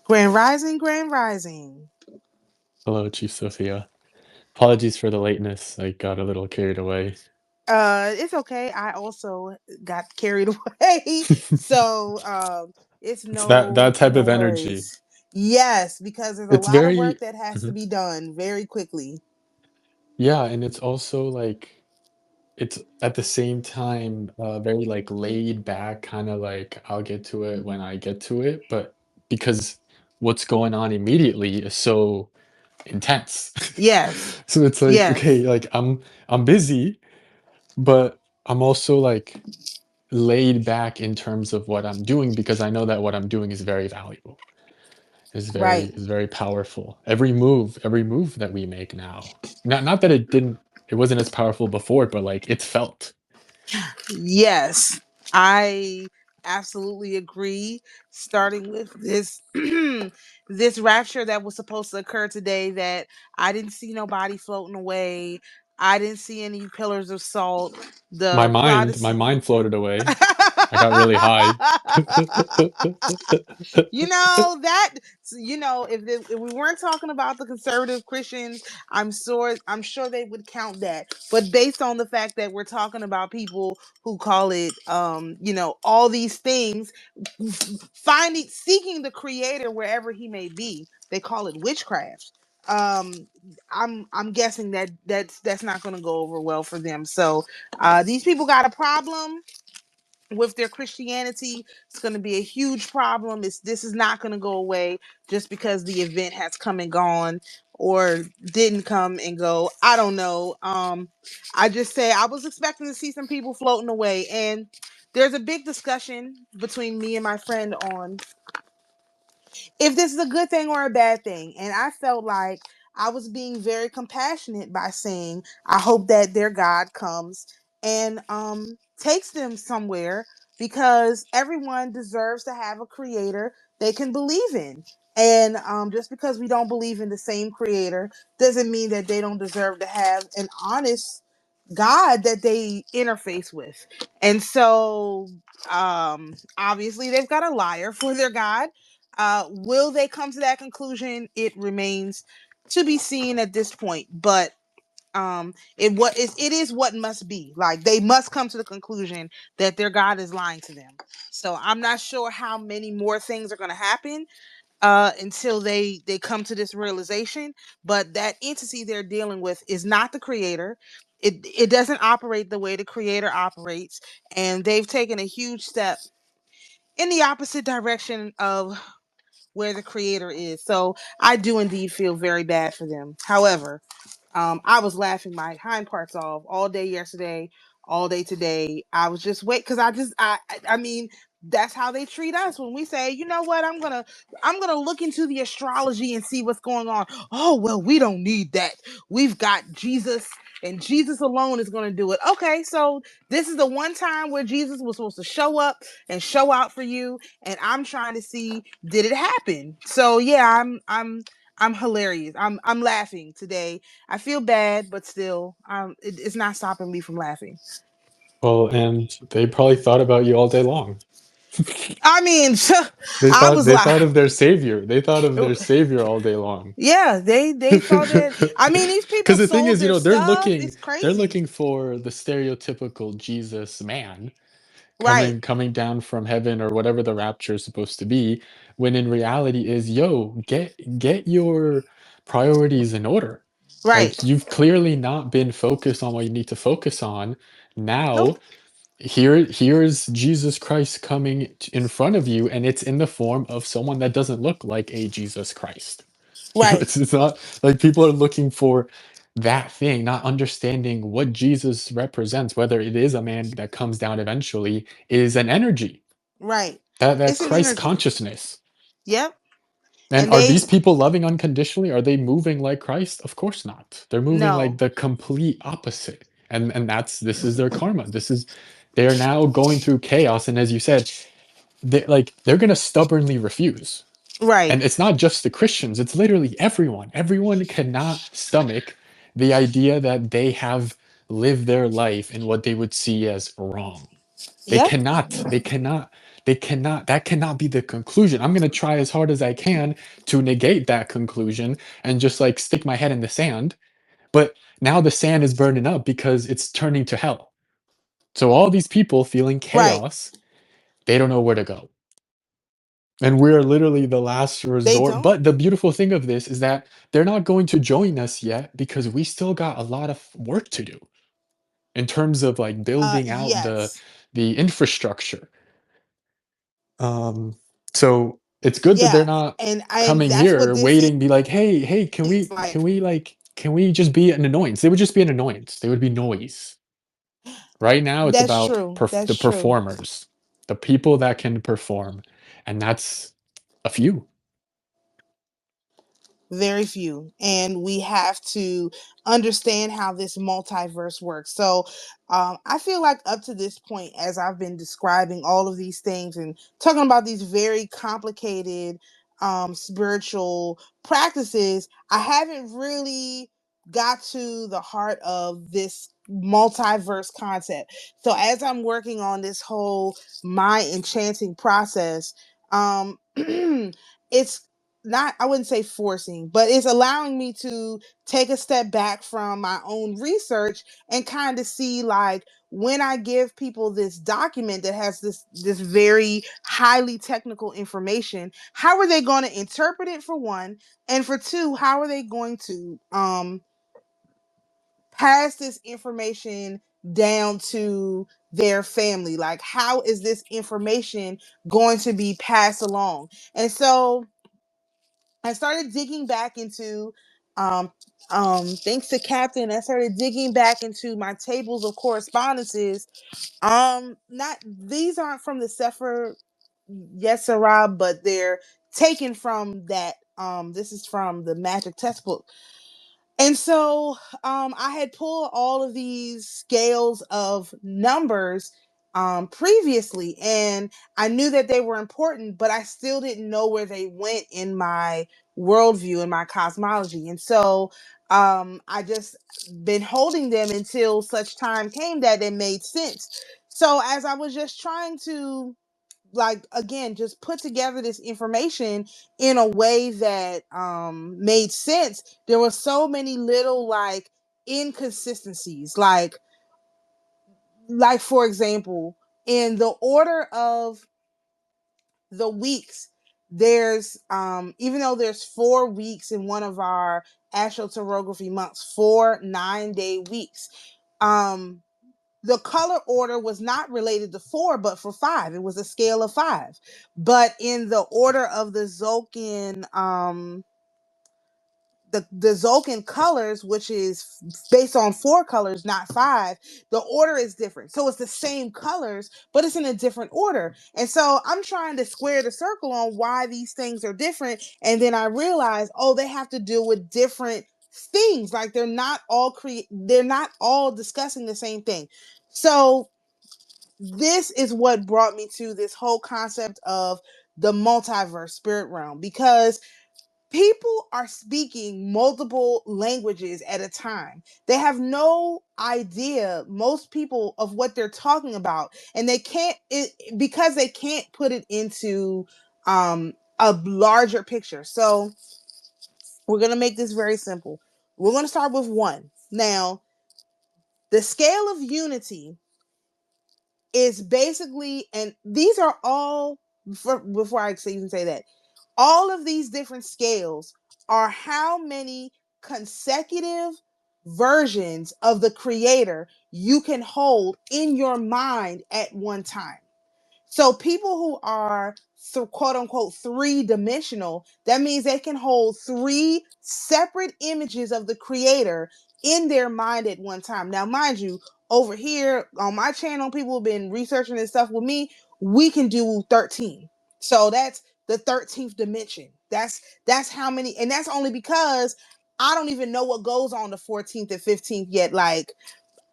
Grand Rising, Grand Rising. Hello, Chief Sophia. Apologies for the lateness. I got a little carried away. It's okay. I also got carried away, so it's It's that type no of energy. worries. Yes, because there's a It's lot of work very, that has to Mhm. be done very quickly. Yeah, and it's also like it's at the same time very like laid back, kind of like I'll get to it when I get to it, but because what's going on immediately is so intense. Yes, So it's like, okay, yes, like I'm busy, but I'm also like laid back in terms of what I'm doing because I know that what I'm doing is very valuable. right. Is very powerful. Every move that we make now. Not that it wasn't as powerful before, but like it's felt. Yes, I absolutely agree. Starting with this this rapture that was supposed to occur today, that I didn't see nobody floating away. I didn't see any pillars of salt. The My Protestant mind floated away. I got really high. you know that if we weren't talking about the conservative Christians, I'm sure they would count that. But based on the fact that we're talking about people who call it all these things, finding seeking the creator wherever he may be, they call it witchcraft. um I'm guessing that that's not going to go over well for them. So these people got a problem with their Christianity. It's going to be a huge problem. This is not going to go away just because the event has come and gone, or didn't come and go. I don't know. I just say I was expecting to see some people floating away, and there's a big discussion between me and my friend on if this is a good thing or a bad thing. And I felt like I was being very compassionate by saying, I hope that their God comes and takes them somewhere, because everyone deserves to have a creator they can believe in. And just because we don't believe in the same creator doesn't mean that they don't deserve to have an honest God that they interface with. And so obviously they've got a liar for their God. Will they come to that conclusion? It remains to be seen at this point. But it is what must be. Like, they must come to the conclusion that their God is lying to them. So I'm not sure how many more things are going to happen until they come to this realization. But that entity they're dealing with is not the creator. It doesn't operate the way the creator operates, and they've taken a huge step in the opposite direction of where the creator is. So I do indeed feel very bad for them. However, I was laughing my hind parts off all day yesterday, all day today. I was just wait because I mean, that's how they treat us when we say, you know what, I'm gonna look into the astrology and see what's going on. Oh well, we don't need that. We've got Jesus, and Jesus alone is gonna do it. Okay, so this is the one time where Jesus was supposed to show up and show out for you, and I'm trying to see, did it happen? So yeah, I'm hilarious. I'm laughing today. I feel bad, but still, it's not stopping me from laughing. Well, and they probably thought about you all day long. I mean, I was They like, thought of their savior. They thought of their savior all day long. yeah, they thought that. I mean, these people Because the thing sold is, their stuff. It's they're crazy, looking for the stereotypical Jesus man right? coming down from heaven or whatever the rapture is supposed to be, when in reality is, yo, get your priorities in order. Right. Like, you've clearly not been focused on what you need to focus on. Now, Nope. here's Jesus Christ coming in front of you, and it's in the form of someone that doesn't look like a Jesus Christ. You know, Right. it's not like people are looking for that thing, not understanding what Jesus represents, whether it is a man that comes down eventually, is an energy. Right. That It's an Christ energy. consciousness. Yep. And And are they these people loving unconditionally? Are they moving like Christ? Of course not. They're moving like no. the complete opposite. And this is their karma. They are now going through chaos. And as you said, they're gonna stubbornly refuse. Right. And it's not just the Christians, it's literally everyone. Everyone cannot stomach the idea that they have lived their life in what they would see as wrong. Yep. They cannot. that cannot be the conclusion. I'm going to try as hard as I can to negate that conclusion and just like stick my head in the sand. But now the sand is burning up because it's turning to hell. So all these people feeling Right. chaos, they don't know where to go. And we're literally the last They resort. don't. But the beautiful thing of this is that they're not going to join us yet because we still got a lot of work to do in terms of like building out Yes. the infrastructure. Um, so it's good that they're Yeah. not And I coming that's what here this waiting, be like, hey, like. can we just be an annoyance? They would just be an annoyance. They would be noise. Right now, it's That's about true. That's the true. performers, the people that can perform, and that's a few. Very few, and we have to understand how this multiverse works. So I feel like up to this point, as I've been describing all of these things and talking about these very complicated spiritual practices, I haven't really got to the heart of this multiverse concept. So as I'm working on this whole my enchanting process, it's not, I wouldn't say forcing, but it's allowing me to take a step back from my own research and kind of see, like, when I give people this document that has this very highly technical information, how are they going to interpret it, for one, and for two, how are they going to pass this information down to their family? Like, how is this information going to be passed along? And so I started digging back into um thanks to Captain, I started digging back into my tables of correspondences. Not, these aren't from the Sefer Yetzirah, but they're taken from that. This is from the Magic Textbook. And so I had pulled all of these scales of numbers previously, and I knew that they were important, but I still didn't know where they went in my worldview and my cosmology. And so I just been holding them until such time came that it made sense. So as I was just trying to, like, again, just put together this information in a way that made sense, there were so many little, like, inconsistencies, like for example, in the order of the weeks, there's even though there's 4 weeks in one of our astroturography months, 4 9-day weeks, um the color order was not related to 4, but for 5. It was a scale of 5. But in the order of the Zolkin, the Zolkin colors, which is based on 4 colors, not 5, the order is different. So it's the same colors, but it's in a different order. And so I'm trying to square the circle on why these things are different. And then I realize, oh, they have to deal with different things. Like, they're not all discussing the same thing. So this is what brought me to this whole concept of the multiverse spirit realm, because people are speaking multiple languages at a time. They have no idea, most people, of what they're talking about, and they can't because they can't put it into a larger picture. So we're going to make this very simple. We're going to start with 1. Now, the scale of unity is basically, and these are all, before I even say that, all of these different scales are how many consecutive versions of the creator you can hold in your mind at one time. So people who are, so quote unquote, 3-dimensional, that means they can hold 3 separate images of the creator in their mind at one time. Now, mind you, over here on my channel, people have been researching this stuff with me. We can do 13. So that's the 13th dimension. That's how many, and that's only because I don't even know what goes on the 14th and 15th yet. Like,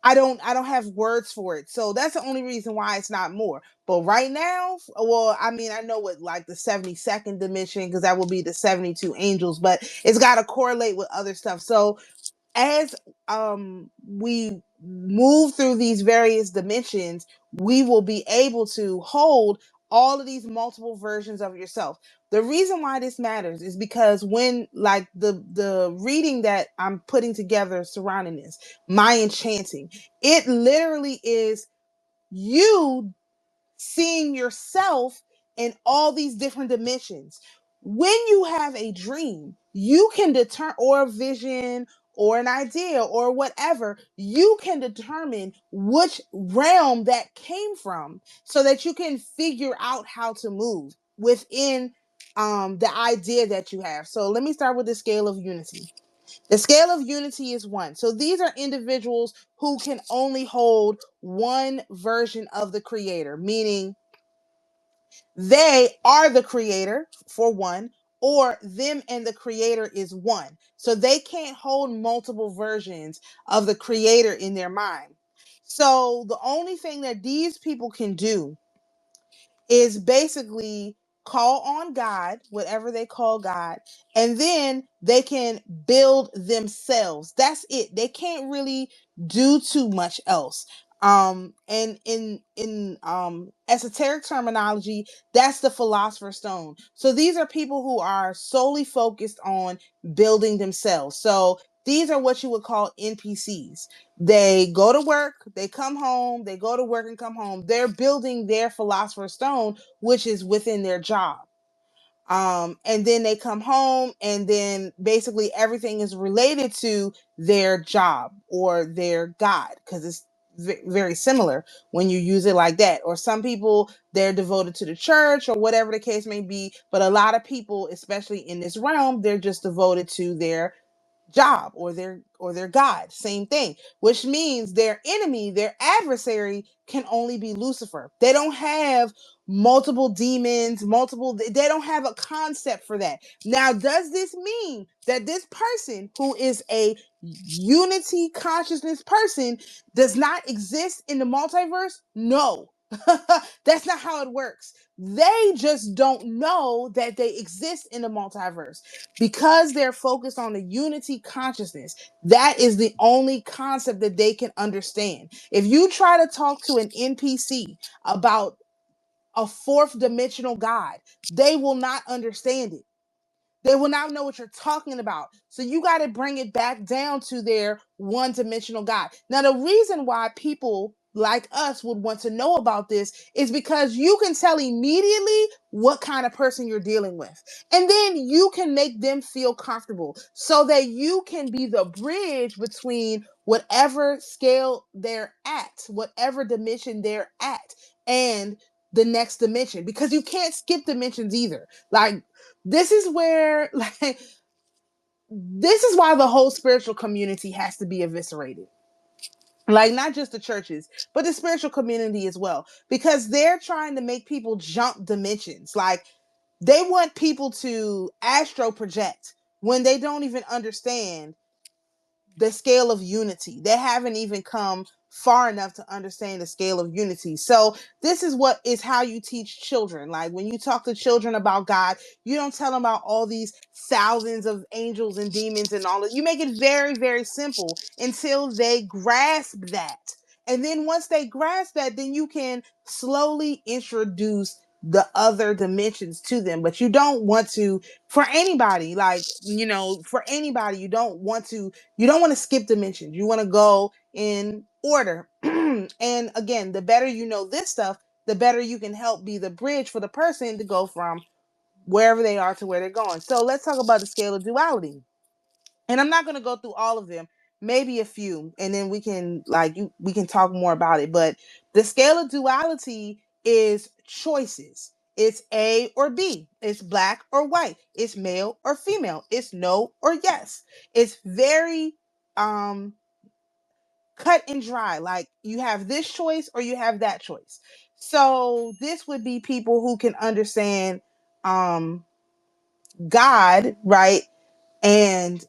I don't have words for it. So that's the only reason why it's not more. But right now, well, I mean, I know what, like, the 72nd dimension, because that will be the 72 angels, but it's got to correlate with other stuff. So as we move through these various dimensions, we will be able to hold all of these multiple versions of yourself. The reason why this matters is because when, like, the reading that I'm putting together surrounding this, my enchanting, it literally is you seeing yourself in all these different dimensions. When you have a dream, you can determine, or a vision, or an idea, or whatever, you can determine which realm that came from so that you can figure out how to move within the idea that you have. So let me start with the scale of unity. The scale of unity is one. So these are individuals who can only hold one version of the creator, meaning they are the creator, for one, or them and the creator is one. So they can't hold multiple versions of the creator in their mind. So the only thing that these people can do is basically call on God, whatever they call God, and then they can build themselves. That's it. They can't really do too much else. And in esoteric terminology, that's the philosopher's stone. So these are people who are solely focused on building themselves. So these are what you would call NPCs. They go to work, they come home, they go to work and come home. They're building their philosopher's stone, which is within their job. And then they come home, and then basically everything is related to their job or their God, because it's very similar when you use it like that. Or some people, they're devoted to the church or whatever the case may be, but a lot of people, especially in this realm, they're just devoted to their job or their god, same thing, which means their enemy, their adversary, can only be Lucifer. They don't have multiple demons, they don't have a concept for that. Now, does this mean that this person who is a unity consciousness person does not exist in the multiverse? No. That's not how it works. They just don't know that they exist in the multiverse because they're focused on the unity consciousness. That is the only concept that they can understand. If you try to talk to an NPC about a fourth dimensional God, they will not understand it. They will not know what you're talking about. So you got to bring it back down to their one dimensional God. Now, the reason why people like us would want to know about this is because you can tell immediately what kind of person you're dealing with. And then you can make them feel comfortable so that you can be the bridge between whatever scale they're at, whatever dimension they're at, and the next dimension, because you can't skip dimensions either. Like, this is where, like, this is why the whole spiritual community has to be eviscerated. Like, not just the churches, but the spiritual community as well, because they're trying to make people jump dimensions. Like, they want people to astro project when they don't even understand the scale of unity. They haven't even come far enough to understand the scale of unity. So this is what is how you teach children. Like, when you talk to children about God, you don't tell them about all these thousands of angels and demons and all that. You make it very, very simple until they grasp that. And then once they grasp that, then you can slowly introduce the other dimensions to them. But you don't want to, for anybody, like, for anybody, you don't want to skip dimensions. You want to go in order. And again, the better you know this stuff, the better you can help be the bridge for the person to go from wherever they are to where they're going. So let's talk about the scale of duality. And I'm not going to go through all of them, maybe a few, and then we can talk more about it. But the scale of duality is choices. It's A or B. It's black or white. It's male or female. It's no or yes. It's very um cut and dry. Like, you have this choice or you have that choice. So this would be people who can understand um God, right? And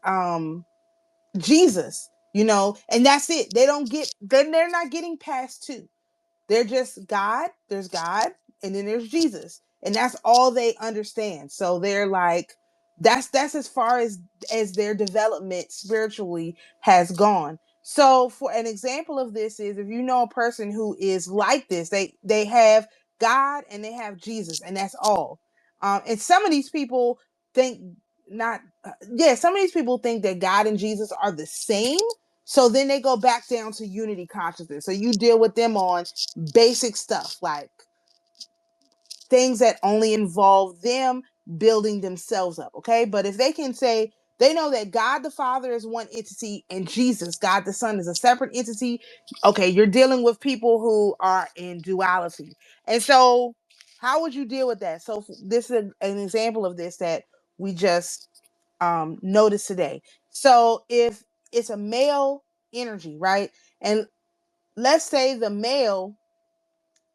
Jesus, and that's it. They're not getting past two. They're just God, there's God, and then there's Jesus. And that's all they understand. So they're like, that's as far as their development spiritually has gone. So for an example of this is, if you know a person who is like this, they have God and they have Jesus, and that's all. And some of these people think not, some of these people think that God and Jesus are the same. So then they go back down to unity consciousness. So you deal with them on basic stuff like things that only involve them building themselves up. Okay. But if they can say they know that God the Father is one entity and Jesus, God the Son, is a separate entity, okay, you're dealing with people who are in duality. And so, how would you deal with that? So, this is an example of this that we just noticed today. So, if it's a male energy, right? And let's say the male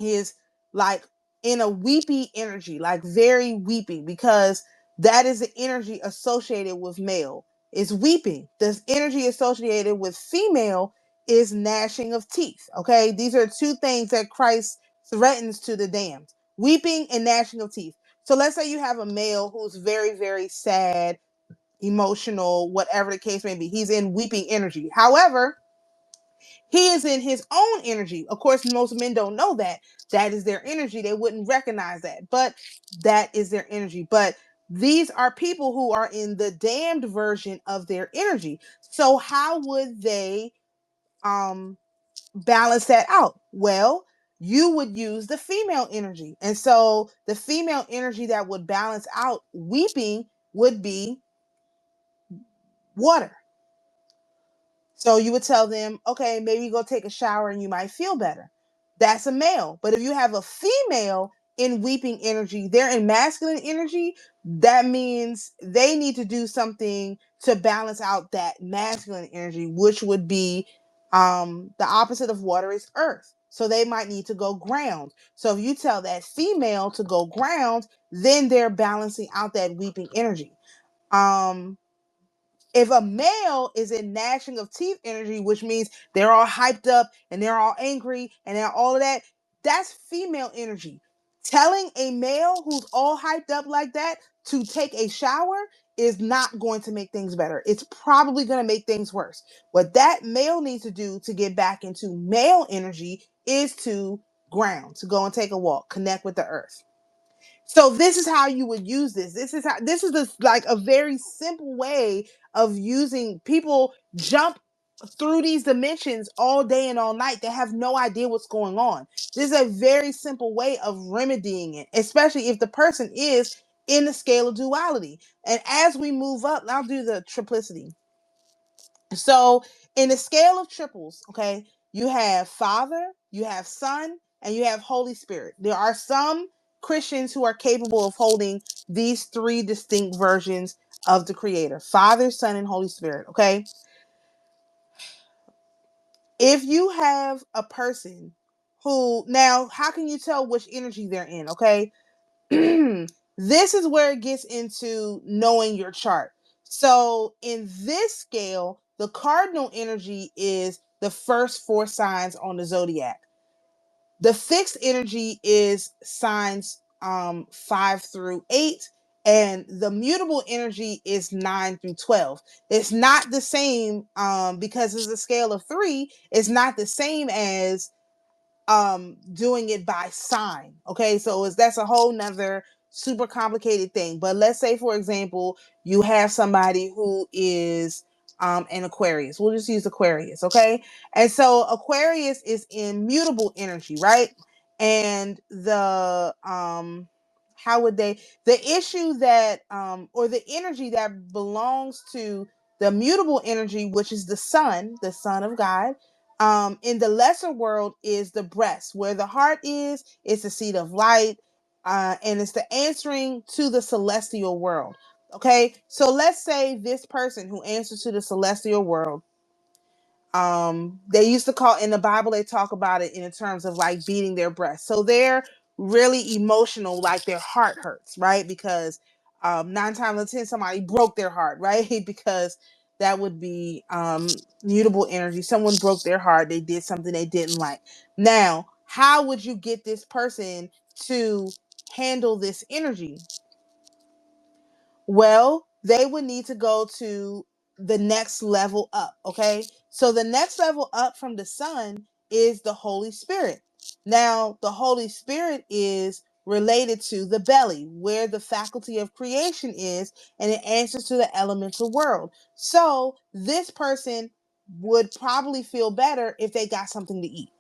is like in a weepy energy, like very weepy, because that is the energy associated with male is weeping. The energy associated with female is gnashing of teeth. Okay, these are two things that Christ threatens to the damned: weeping and gnashing of teeth. So let's say you have a male who's very, very sad, emotional, whatever the case may be. He's in weeping energy. However, he is in his own energy. Of course, most men don't know that. That is their energy. They wouldn't recognize that, but that is their energy. But these are people who are in the damned version of their energy. So how would they balance that out? Well, you would use the female energy. And so the female energy that would balance out weeping would be water. So you would tell them, okay, maybe go take a shower and you might feel better. That's a male. But if you have a female in weeping energy, they're in masculine energy, that means they need to do something to balance out that masculine energy, which would be the opposite of water is earth. So they might need to go ground. So if you tell that female to go ground, then they're balancing out that weeping energy. If a male is in gnashing of teeth energy, which means they're all hyped up and they're all angry and they're all of that, that's female energy. Telling a male who's all hyped up like that to take a shower is not going to make things better. It's probably going to make things worse. What that male needs to do to get back into male energy is to ground, to go and take a walk, connect with the earth. So this is how you would use this. This is like a very simple way of using. People jump through these dimensions all day and all night. They have no idea what's going on. This is a very simple way of remedying it, especially if the person is in the scale of duality. And as we move up, I'll do the triplicity. So in the scale of triples, okay, you have Father, you have Son, and you have Holy Spirit. There are some Christians who are capable of holding these three distinct versions of the Creator: Father, Son, and Holy Spirit. Okay. If you have a person who, now, how can you tell which energy they're in? Okay. This is where it gets into knowing your chart. So in this scale, the cardinal energy is the first four signs on the zodiac. The fixed energy is signs 5 through 8, and the mutable energy is 9 through 12. It's not the same because it's a scale of 3. It's not the same as doing it by sign. Okay, so that's a whole nother super complicated thing. But let's say, for example, you have somebody who is an Aquarius. We'll just use Aquarius. Okay, and so Aquarius is in mutable energy, right? And the how would they, the issue that or the energy that belongs to the mutable energy, which is the sun of God, in the lesser world, is the breast. Where the heart is, it's the seat of light, and it's the answering to the celestial world. Okay, so let's say this person who answers to the celestial world, they used to call, in the Bible, they talk about it in terms of like beating their breast. So they're really emotional, like their heart hurts, right? Because 9 times out of 10 somebody broke their heart, right? Because that would be mutable energy. Someone broke their heart, they did something they didn't like. Now, how would you get this person to handle this energy? Well, they would need to go to the next level up. Okay, so the next level up from the sun is the Holy Spirit. Now, the Holy Spirit is related to the belly, where the faculty of creation is, and it answers to the elemental world. So, this person would probably feel better if they got something to eat.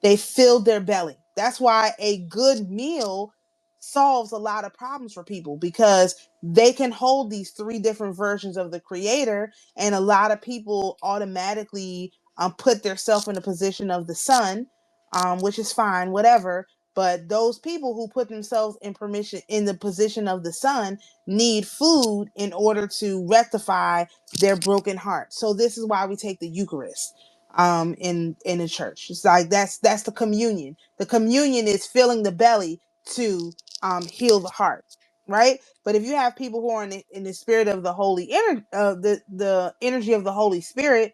They filled their belly. That's why a good meal solves a lot of problems for people, because they can hold these three different versions of the creator, and a lot of people automatically put themselves in the position of the son, which is fine, whatever. But those people who put themselves in the position of the son need food in order to rectify their broken heart. So this is why we take the Eucharist in the church. It's like that's the communion. The communion is filling the belly to heal the heart, right? But if you have people who are in the spirit of the holy energy, the energy of the Holy Spirit,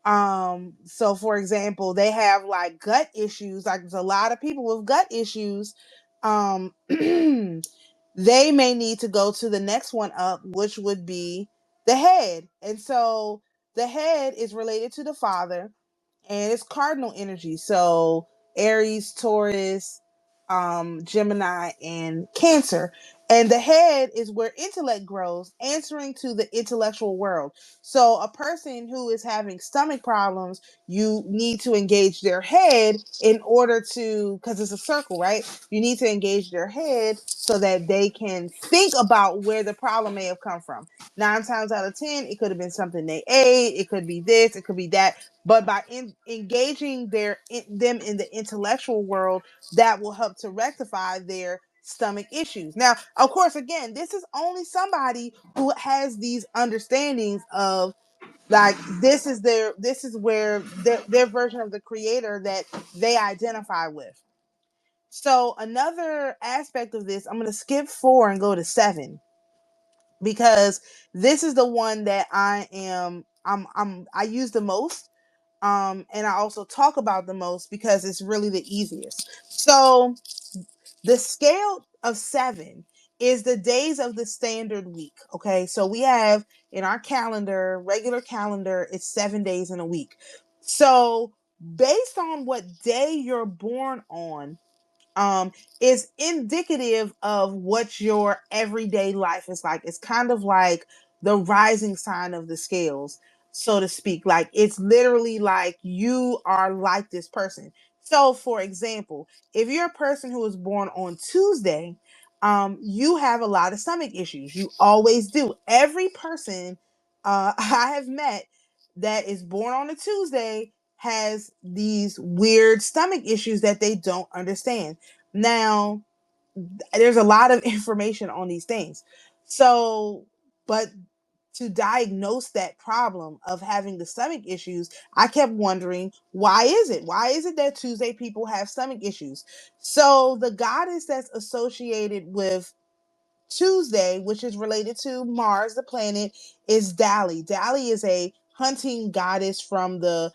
so for example, they have like gut issues. Like there's a lot of people with gut issues. They may need to go to the next one up, which would be the head. And so the head is related to the father, and it's cardinal energy. So Aries, Taurus, Gemini, and Cancer. And the head is where intellect grows, answering to the intellectual world. So a person who is having stomach problems, you need to engage their head in order to, because it's a circle, right? You need to engage their head so that they can think about where the problem may have come from. 9 times out of 10, it could have been something they ate. It could be this, it could be that. But by engaging them in the intellectual world, that will help to rectify their stomach issues. Now, of course, again, this is only somebody who has these understandings of, like, this is where their version of the creator that they identify with. So another aspect of this, I'm going to skip 4 and go to 7, because this is the one that I use the most, and I also talk about the most because it's really the easiest. So the scale of 7 is the days of the standard week. Okay, so we have in our calendar, regular calendar, it's 7 days in a week. So based on what day you're born on, is indicative of what your everyday life is like. It's kind of like the rising sign of the scales, so to speak. Like it's literally like you are like this person. So, for example, if you're a person who was born on Tuesday, you have a lot of stomach issues. You always do. Every person I have met that is born on a Tuesday has these weird stomach issues that they don't understand. Now, there's a lot of information on these things. So, but to diagnose that problem of having the stomach issues, I kept wondering, why is it? Why is it that Tuesday people have stomach issues? So, the goddess that's associated with Tuesday, which is related to Mars, the planet, is Dali. Dali is a hunting goddess from the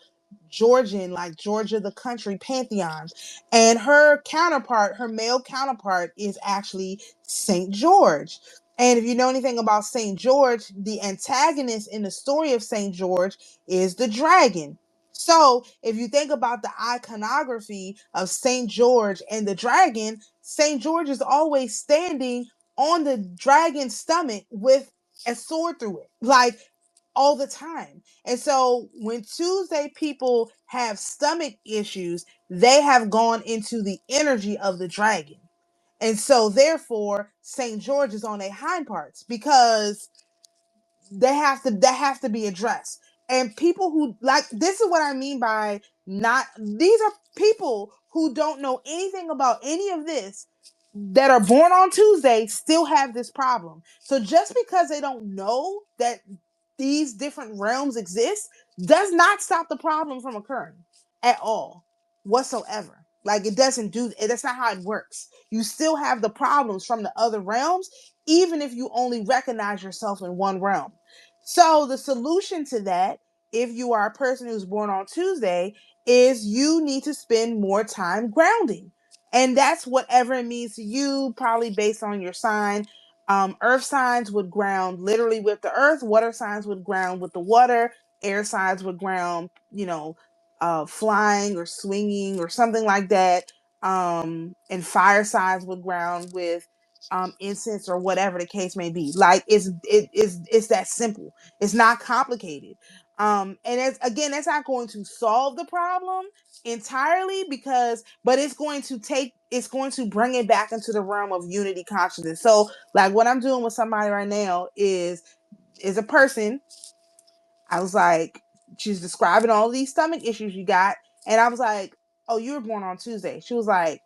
Georgian, like Georgia, the country pantheon. And her counterpart, her male counterpart, is actually St. George. And if you know anything about St. George, the antagonist in the story of St. George is the dragon. So, if you think about the iconography of St. George and the dragon, St. George is always standing on the dragon's stomach with a sword through it, like all the time. And so when Tuesday people have stomach issues, they have gone into the energy of the dragon. And so therefore, St. George is on their hind parts, because that have to be addressed. And people who, like, this is what I mean by, not, these are people who don't know anything about any of this, that are born on Tuesday, still have this problem. So just because they don't know that these different realms exist does not stop the problem from occurring at all, whatsoever. Like, it doesn't do it. That's not how it works. You still have the problems from the other realms, even if you only recognize yourself in one realm. So the solution to that, if you are a person who's born on Tuesday, is you need to spend more time grounding. And that's whatever it means to you, probably based on your sign. Earth signs would ground literally with the earth. Water signs would ground with the water. Air signs would ground, flying or swinging or something like that, and firesides would ground with incense or whatever the case may be. Like it's that simple. It's not complicated. And it's, again, that's not going to solve the problem entirely, because but it's going to bring it back into the realm of unity consciousness. So like what I'm doing with somebody right now is a person. I was like, she's describing all these stomach issues you got. And I was like, oh, you were born on Tuesday. She was like,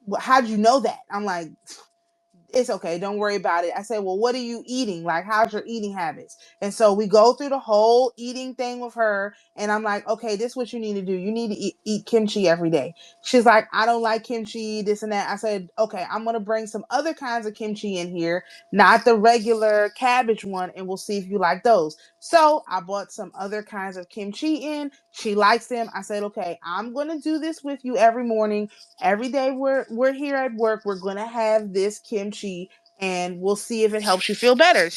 well, how'd you know that? I'm like, it's okay, don't worry about it. I said, well, what are you eating? Like, how's your eating habits? And so we go through the whole eating thing with her. And I'm like, okay, this is what you need to do. You need to eat kimchi every day. She's like, I don't like kimchi, this and that. I said, okay, I'm going to bring some other kinds of kimchi in here, not the regular cabbage one, and we'll see if you like those. So I bought some other kinds of kimchi in. She likes them. I said, okay, I'm going to do this with you every morning. Every day we're here at work, we're gonna have this kimchi, and we'll see if it helps you feel better.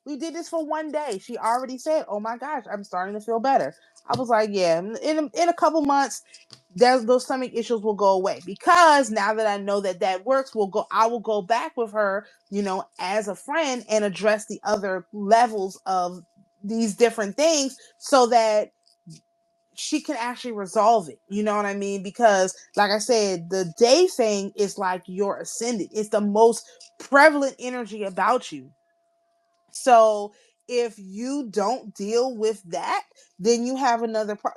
We did this for one day. She already said, oh my gosh, I'm starting to feel better. I was like, yeah, in a couple months, those stomach issues will go away, because now that I know that that works, I will go back with her, as a friend, and address the other levels of these different things, so that she can actually resolve it. You know what I mean? Because like I said, the day thing is like your ascendant. It's the most prevalent energy about you. So if you don't deal with that, then you have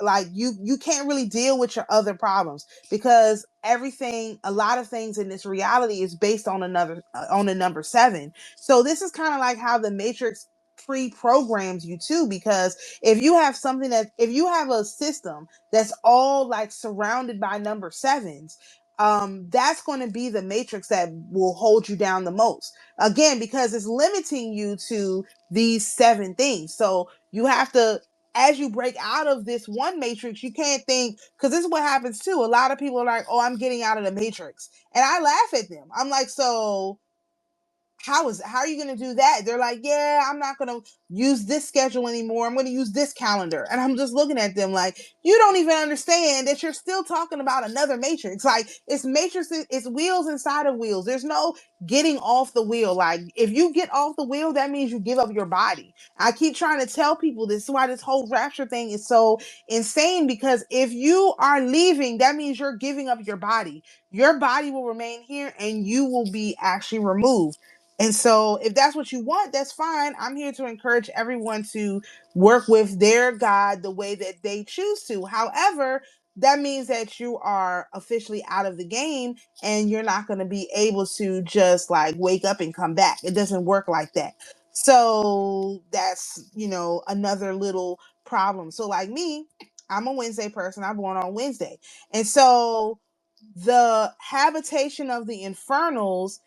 like you can't really deal with your other problems, because a lot of things in this reality is based on on the number 7. So this is kind of like how the matrix pre-programs you too, because if you have a system that's all like surrounded by number 7s, that's going to be the matrix that will hold you down the most, again, because it's limiting you to these 7 things. So you have to, as you break out of this one matrix, you can't think, because this is what happens too. A lot of people are like, oh, I'm getting out of the matrix, and I laugh at them. I'm like, so how are you going to do that? They're like, yeah, I'm not going to use this schedule anymore, I'm going to use this calendar. And I'm just looking at them like, you don't even understand that you're still talking about another matrix. Like, it's matrices, it's wheels inside of wheels. There's no getting off the wheel. Like, if you get off the wheel, that means you give up your body. I keep trying to tell people this is why this whole rapture thing is so insane, because if you are leaving, that means you're giving up your body. Your body will remain here, and you will be actually removed. And so if that's what you want, that's fine. I'm here to encourage everyone to work with their God the way that they choose to. However, that means that you are officially out of the game, and you're not going to be able to just like wake up and come back. It doesn't work like that. So that's, another little problem. So like me, I'm a Wednesday person. I'm born on Wednesday. And so the habitation of the infernals,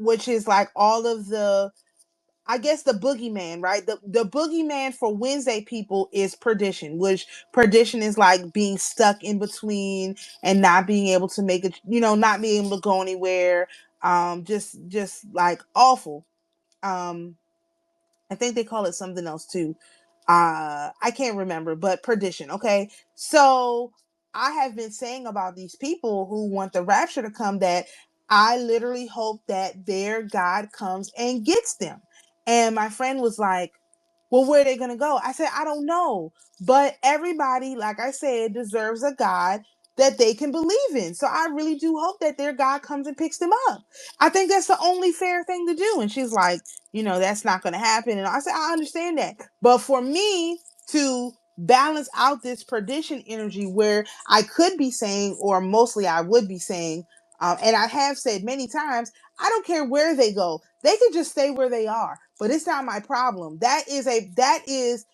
which is like all of the, I guess, the boogeyman, right? The boogeyman for Wednesday people is perdition, which perdition is like being stuck in between and not being able to make it, not being able to go anywhere. Just like awful. I think they call it something else too. I can't remember, but perdition. Okay. So I have been saying about these people who want the rapture to come that I literally hope that their God comes and gets them. And my friend was like, well, where are they going to go? I said, I don't know. But everybody, like I said, deserves a God that they can believe in. So I really do hope that their God comes and picks them up. I think that's the only fair thing to do. And she's like, that's not going to happen. And I said, I understand that. But for me to balance out this perdition energy, where I could be saying, or mostly I would be saying, and I have said many times, I don't care where they go. They could just stay where they are, but it's not my problem. That is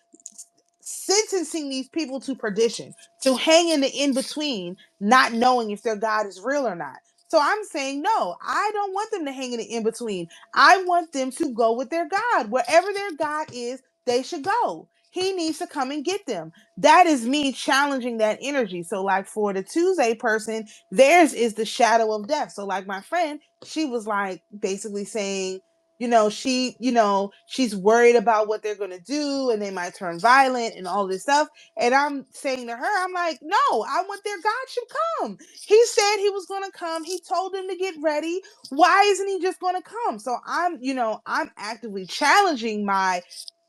sentencing these people to perdition, to hang in the in between, not knowing if their God is real or not. So I'm saying, no, I don't want them to hang in the in between. I want them to go with their God. Wherever their God is, they should go. He needs to come and get them. That is me challenging that energy. So, like for the Tuesday person, theirs is the shadow of death. So, like my friend, she was like basically saying, she's worried about what they're going to do and they might turn violent and all this stuff. And I'm saying to her, I'm like, no, I want their God should come. He said he was going to come. He told them to get ready. Why isn't he just going to come? So I'm actively challenging my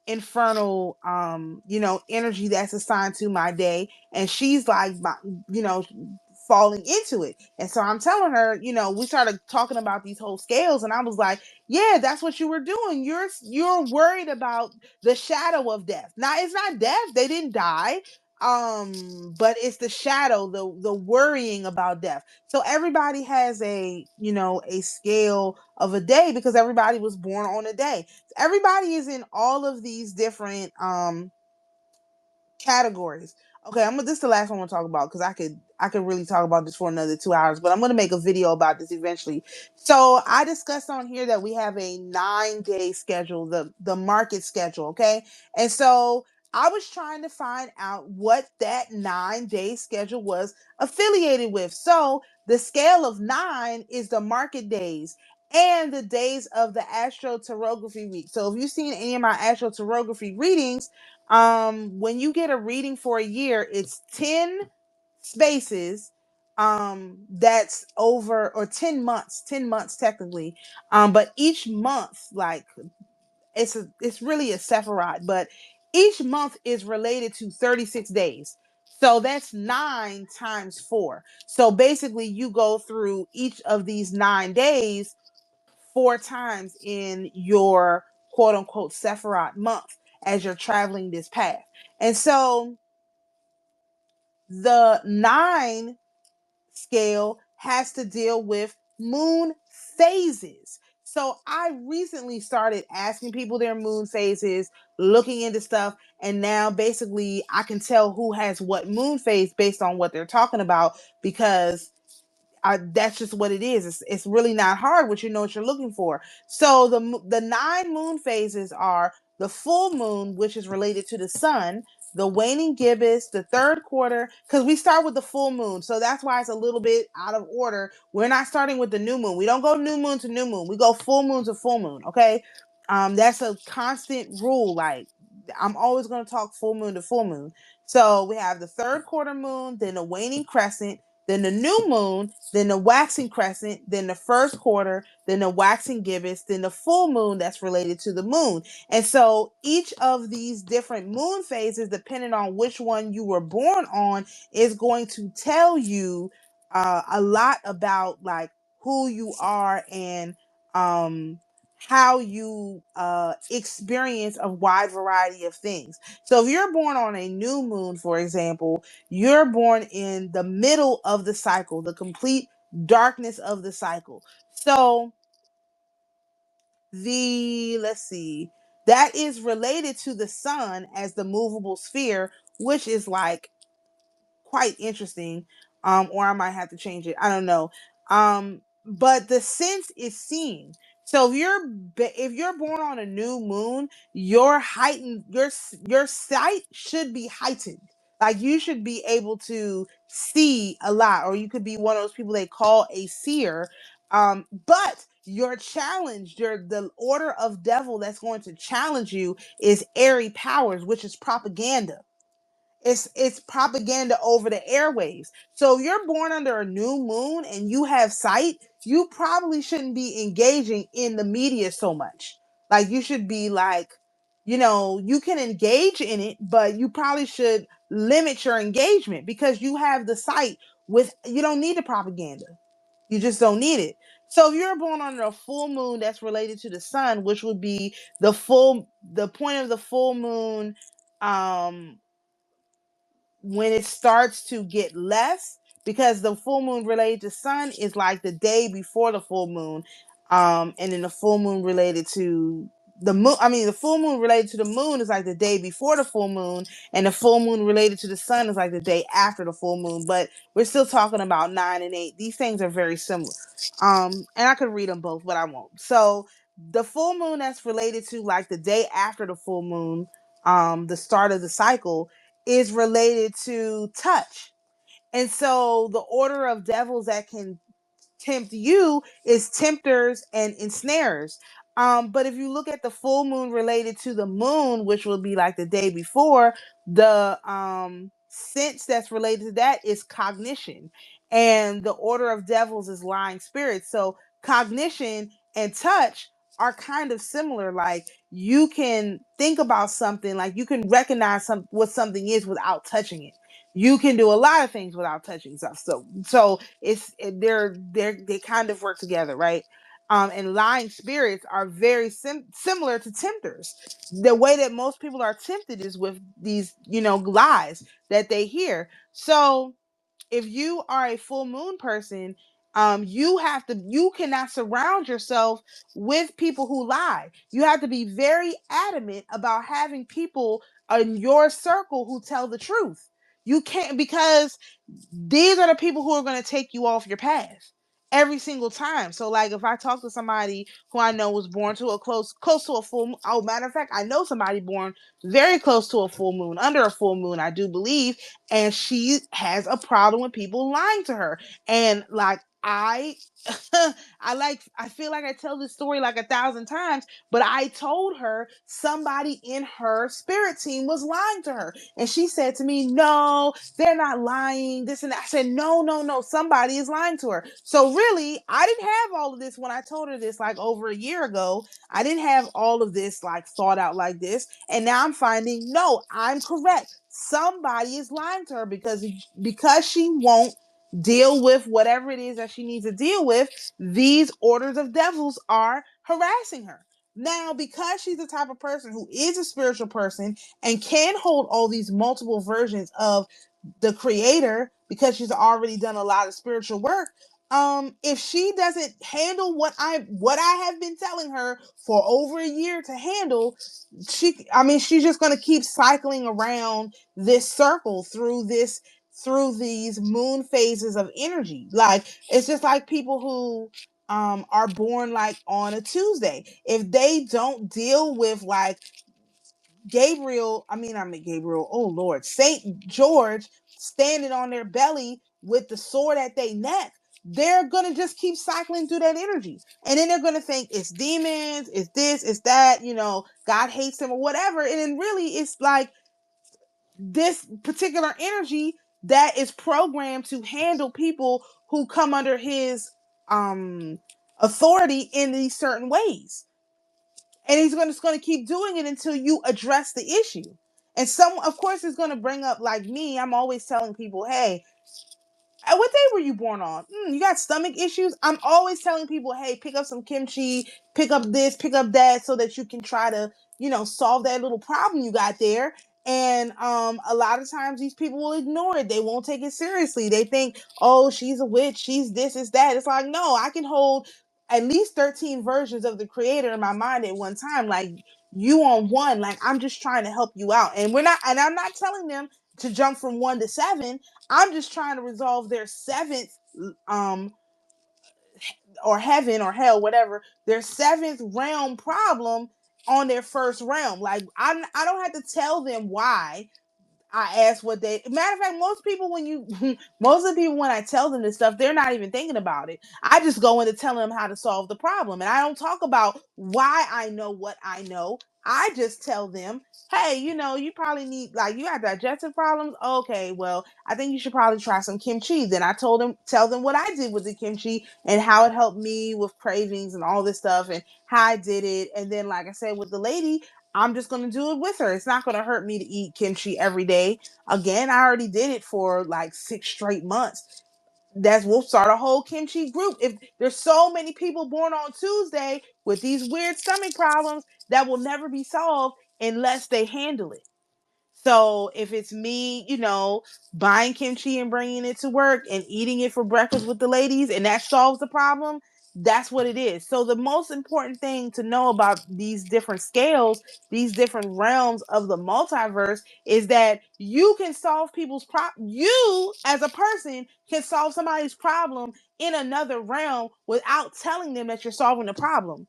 infernal energy that's assigned to my day, and she's like you know falling into it. And so I'm telling her, we started talking about these whole scales, and I was like, yeah, that's what you were doing. You're worried about the shadow of death. Now it's not death, they didn't die, but it's the shadow, the worrying about death. So everybody has a scale of a day, because everybody was born on a day. Everybody is in all of these different categories. Okay, this is the last one I want to talk about, because I could really talk about this for another 2 hours, but I'm going to make a video about this eventually. So I discussed on here that we have a 9-day schedule, the market schedule. Okay, and so I was trying to find out what that 9-day schedule was affiliated with. So the scale of 9 is the market days and the days of the astrotarography week. So if you've seen any of my astrotarography readings, when you get a reading for a year, it's 10 spaces, that's over, or 10 months technically, but each month, like, it's really a Sephiroth, but each month is related to 36 days. So that's 9 times 4. So basically you go through each of these 9 days 4 times in your quote unquote Sephiroth month as you're traveling this path. And so the 9 scale has to deal with moon phases. So I recently started asking people their moon phases, looking into stuff, and now basically I can tell who has what moon phase based on what they're talking about, because that's just what it is. It's really not hard once you know what you're looking for. So the 9 moon phases are the full moon, which is related to the sun, the waning gibbous, the third quarter, because we start with the full moon. So that's why it's a little bit out of order. We're not starting with the new moon. We don't go new moon to new moon. We go full moon to full moon. Okay. That's a constant rule. Like, I'm always going to talk full moon to full moon. So we have the third quarter moon, then the waning crescent, then the new moon, then the waxing crescent, then the first quarter, then the waxing gibbous, then the full moon that's related to the moon. And so each of these different moon phases, depending on which one you were born on, is going to tell you a lot about, like, who you are, and how you experience a wide variety of things. So if you're born on a new moon, for example, you're born in the middle of the cycle, the complete darkness of the cycle. So let's see, that is related to the sun as the movable sphere, which is like quite interesting. Or I might have to change it, I don't know. But the sense is seeing. So if you're born on a new moon, your sight should be heightened. Like, you should be able to see a lot, or you could be one of those people they call a seer. But your challenge, the order of devil that's going to challenge you is airy powers, which is propaganda. It's propaganda over the airwaves. So if you're born under a new moon and you have sight, you probably shouldn't be engaging in the media so much. Like, you should be like, you can engage in it, but you probably should limit your engagement, because you have the sight. You don't need the propaganda. You just don't need it. So if you're born under a full moon that's related to the sun, which would be the point of the full moon, um when it starts to get less, because the full moon related to sun is like the day before the full moon, and then the full moon related to the moon, the full moon related to the moon is like the day before the full moon, and the full moon related to the sun is like the day after the full moon. But we're still talking about 9 and 8. These things are very similar. And I could read them both, but I won't. So the full moon that's related to like the day after the full moon, the start of the cycle, is related to touch. And so the order of devils that can tempt you is tempters and ensnarers. But if you look at the full moon related to the moon, which will be like the day before, the sense that's related to that is cognition. And the order of devils is lying spirits. So cognition and touch are kind of similar. Like you can think about something, like you can recognize what something is without touching it. You can do a lot of things without touching stuff. So they kind of work together, right? And lying spirits are very similar to tempters. The way that most people are tempted is with these, lies that they hear. So if you are a full moon person, you cannot surround yourself with people who lie. You have to be very adamant about having people in your circle who tell the truth. You can't, because these are the people who are going to take you off your path every single time. So like if I talk to somebody who I know was born to a close to a full moon, oh, matter of fact, I know somebody born very close to a full moon, under a full moon, I do believe, and she has a problem with people lying to her. And like I I feel like I tell this story like 1,000 times, but I told her somebody in her spirit team was lying to her. And she said to me, "No, they're not lying, this and that." I said, "No, no, no, somebody is lying to her." So really, I didn't have all of this when I told her this like over a year ago. I didn't have all of this like thought out like this. And now I'm finding, no, I'm correct. Somebody is lying to her because she won't deal with whatever it is that she needs to deal with. These orders of devils are harassing her. Now, because she's the type of person who is a spiritual person and can hold all these multiple versions of the creator, because she's already done a lot of spiritual work, if she doesn't handle what I have been telling her for over a year to handle, she's just going to keep cycling around this circle through these moon phases of energy. Like it's just like people who are born like on a Tuesday. If they don't deal with like Gabriel, oh Lord, Saint George standing on their belly with the sword at their neck, they're gonna just keep cycling through that energy. And then they're gonna think it's demons, it's this, it's that, God hates them or whatever. And then really it's like this particular energy that is programmed to handle people who come under his authority in these certain ways. And he's just going to keep doing it until you address the issue. And some, of course, is going to bring up, like me, I'm always telling people, hey, what day were you born on? You got stomach issues? I'm always telling people, hey, pick up some kimchi, pick up this, pick up that, so that you can try to, solve that little problem you got there. And a lot of times these people will ignore it. They won't take it seriously. They think, oh, she's a witch, she's this, is that. It's like, no, I can hold at least 13 versions of the creator in my mind at one time. Like you on one, like I'm just trying to help you out. And I'm not telling them to jump from 1 to 7. I'm just trying to resolve their seventh, um, or heaven or hell, whatever, their seventh realm problem on their first realm. Like I don't have to tell them why. I ask what they. Matter of fact, most of the people when I tell them this stuff, they're not even thinking about it. I just go into telling them how to solve the problem, and I don't talk about why I know what I know. I just tell them, hey, you probably need, like, you got digestive problems. Okay, well, I think you should probably try some kimchi. Then I tell them what I did with the kimchi and how it helped me with cravings and all this stuff and how I did it. And then, like I said, with the lady, I'm just going to do it with her. It's not going to hurt me to eat kimchi every day. Again, I already did it for like 6 straight months. We'll start a whole kimchi group. If there's so many people born on Tuesday with these weird stomach problems that will never be solved unless they handle it. So if it's me, buying kimchi and bringing it to work and eating it for breakfast with the ladies, and that solves the problem, that's what it is. So the most important thing to know about these different scales, these different realms of the multiverse, is that you can solve people's you as a person can solve somebody's problem in another realm without telling them that you're solving the problem.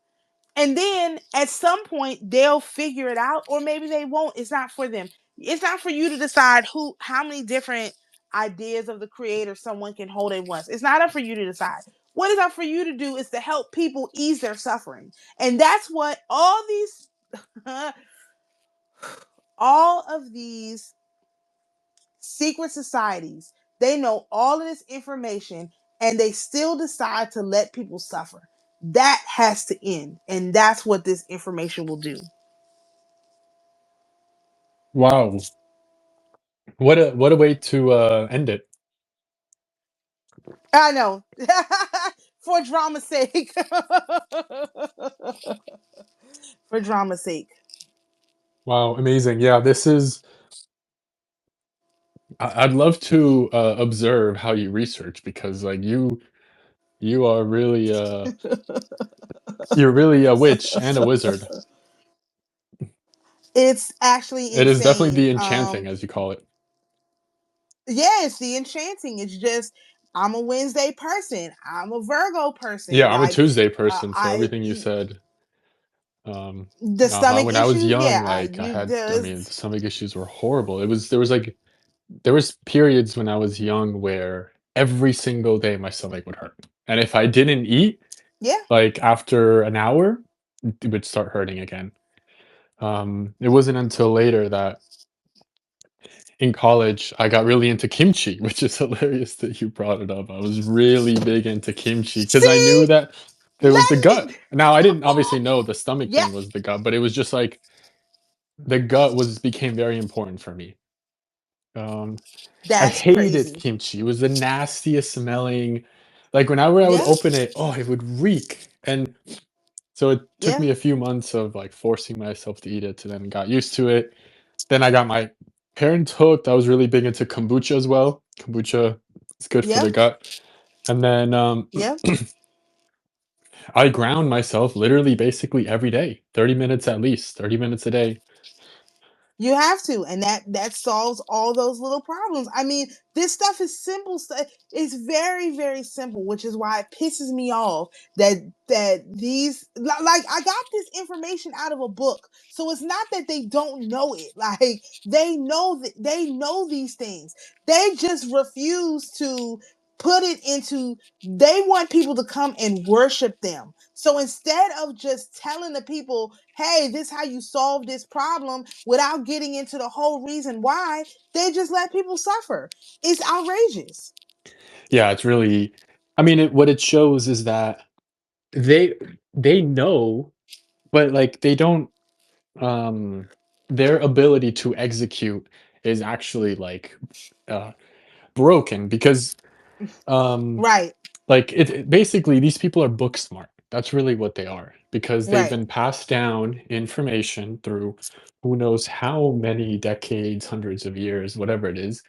And then at some point they'll figure it out, or maybe they won't. It's not for them. It's not for you to decide how many different ideas of the creator someone can hold at once. It's not up for you to decide. What is out for you to do is to help people ease their suffering. And that's what all of these secret societies, they know all of this information and they still decide to let people suffer. That has to end. And that's what this information will do. Wow. What a way to end it. I know. For drama's sake. For drama's sake. Wow, amazing. Yeah, this is I'd love to observe how you research because like you are really you're really a witch and a wizard. It's actually It is definitely insane. the enchanting as you call it. Yeah, it's the enchanting. It's just I'm a Wednesday person. I'm a Virgo person. Yeah, I'm a Like Tuesday person, so I everything you said um the stomach when I was issues, young yeah, like you I mean does the stomach issues were horrible. There was periods when I was young where every single day my stomach would hurt. And if I didn't eat, yeah, like after an hour, it would start hurting again. It wasn't until later that in college I got really into kimchi, which is hilarious that you brought it up. I was really big into kimchi because I knew see, that there was the let gut. me. Now I didn't obviously know the stomach Yeah, thing was the gut, but it was just like the gut was became very important for me. Um, I that's hated crazy. kimchi. It was the nastiest smelling. Like whenever I would Yeah, open it, oh, it would reek. And so it took yeah, me a few months of like forcing myself to eat it to then got used to it. Then I got my parents hooked. I was really big into kombucha as well. Kombucha is good for yeah, the gut. And then yeah. I ground myself literally basically every day, 30 minutes at least, 30 minutes a day. You have to, and that solves all those little problems. I mean, this stuff is simple stuff. It's very, very simple, which is why it pisses me off that these like I got this information out of a book. So it's not that they don't know it. Like they know these things. They just refuse to put it into they want people to come and worship them. So instead of just telling the people, hey, this is how you solve this problem without getting into the whole reason why, they just let people suffer. It's outrageous. Yeah, it's really I mean, what it shows is that they they know, but like they don't um their ability to execute is actually like uh broken because um Right, like basically these people are book smart. That's really what they are because they've right, been passed down information through who knows how many decades, hundreds of years, whatever it is.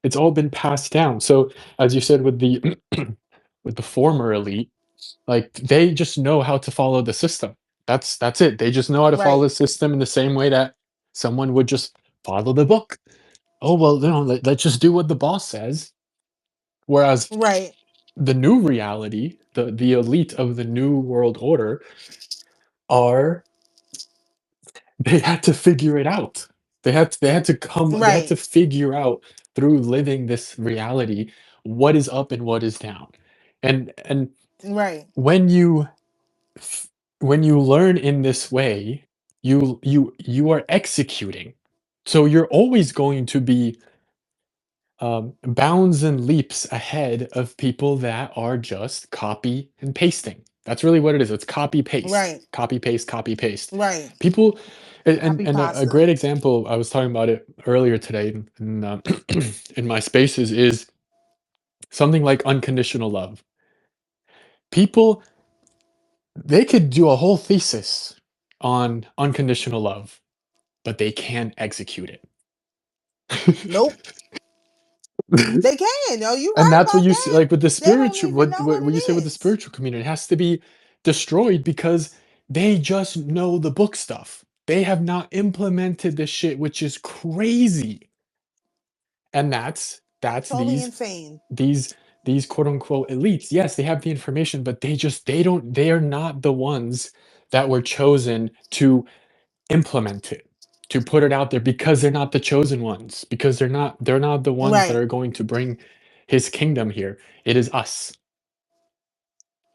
It's all been passed down. So as you said with the with the former elite, like they just know how to follow the system. That's it. They just know how to follow right, the system in the same way that someone would just follow the book. Oh well, let's just do what the boss says. Whereas right, the new reality, the elite of the new world order are they had to figure it out. They had right, to figure out through living this reality what is up and what is down. And right, when you f- when you learn in this way, you are executing. So you're always going to be bounds and leaps ahead of people that are just copy and pasting. That's really what it is. It's copy paste, right, copy paste, copy paste. right. People, Copy and a pasta. great example. I was talking about it earlier today in in my spaces is something like unconditional love. People they could do a whole thesis on unconditional love, but they can't execute Nope. it. They can. No, you're And right that's what about you see, that. like with the They don't spiritual, even know what what it you say with the is. spiritual community, it has to be destroyed because they just know the book stuff. They have not implemented this shit, which is crazy. And that's Totally insane. these these quote unquote elites. Yes, they have the information, but they are not the ones that were chosen to implement it, to put it out there because they're not the chosen ones, because they're not the ones that Right. are going to bring his kingdom here. It is us.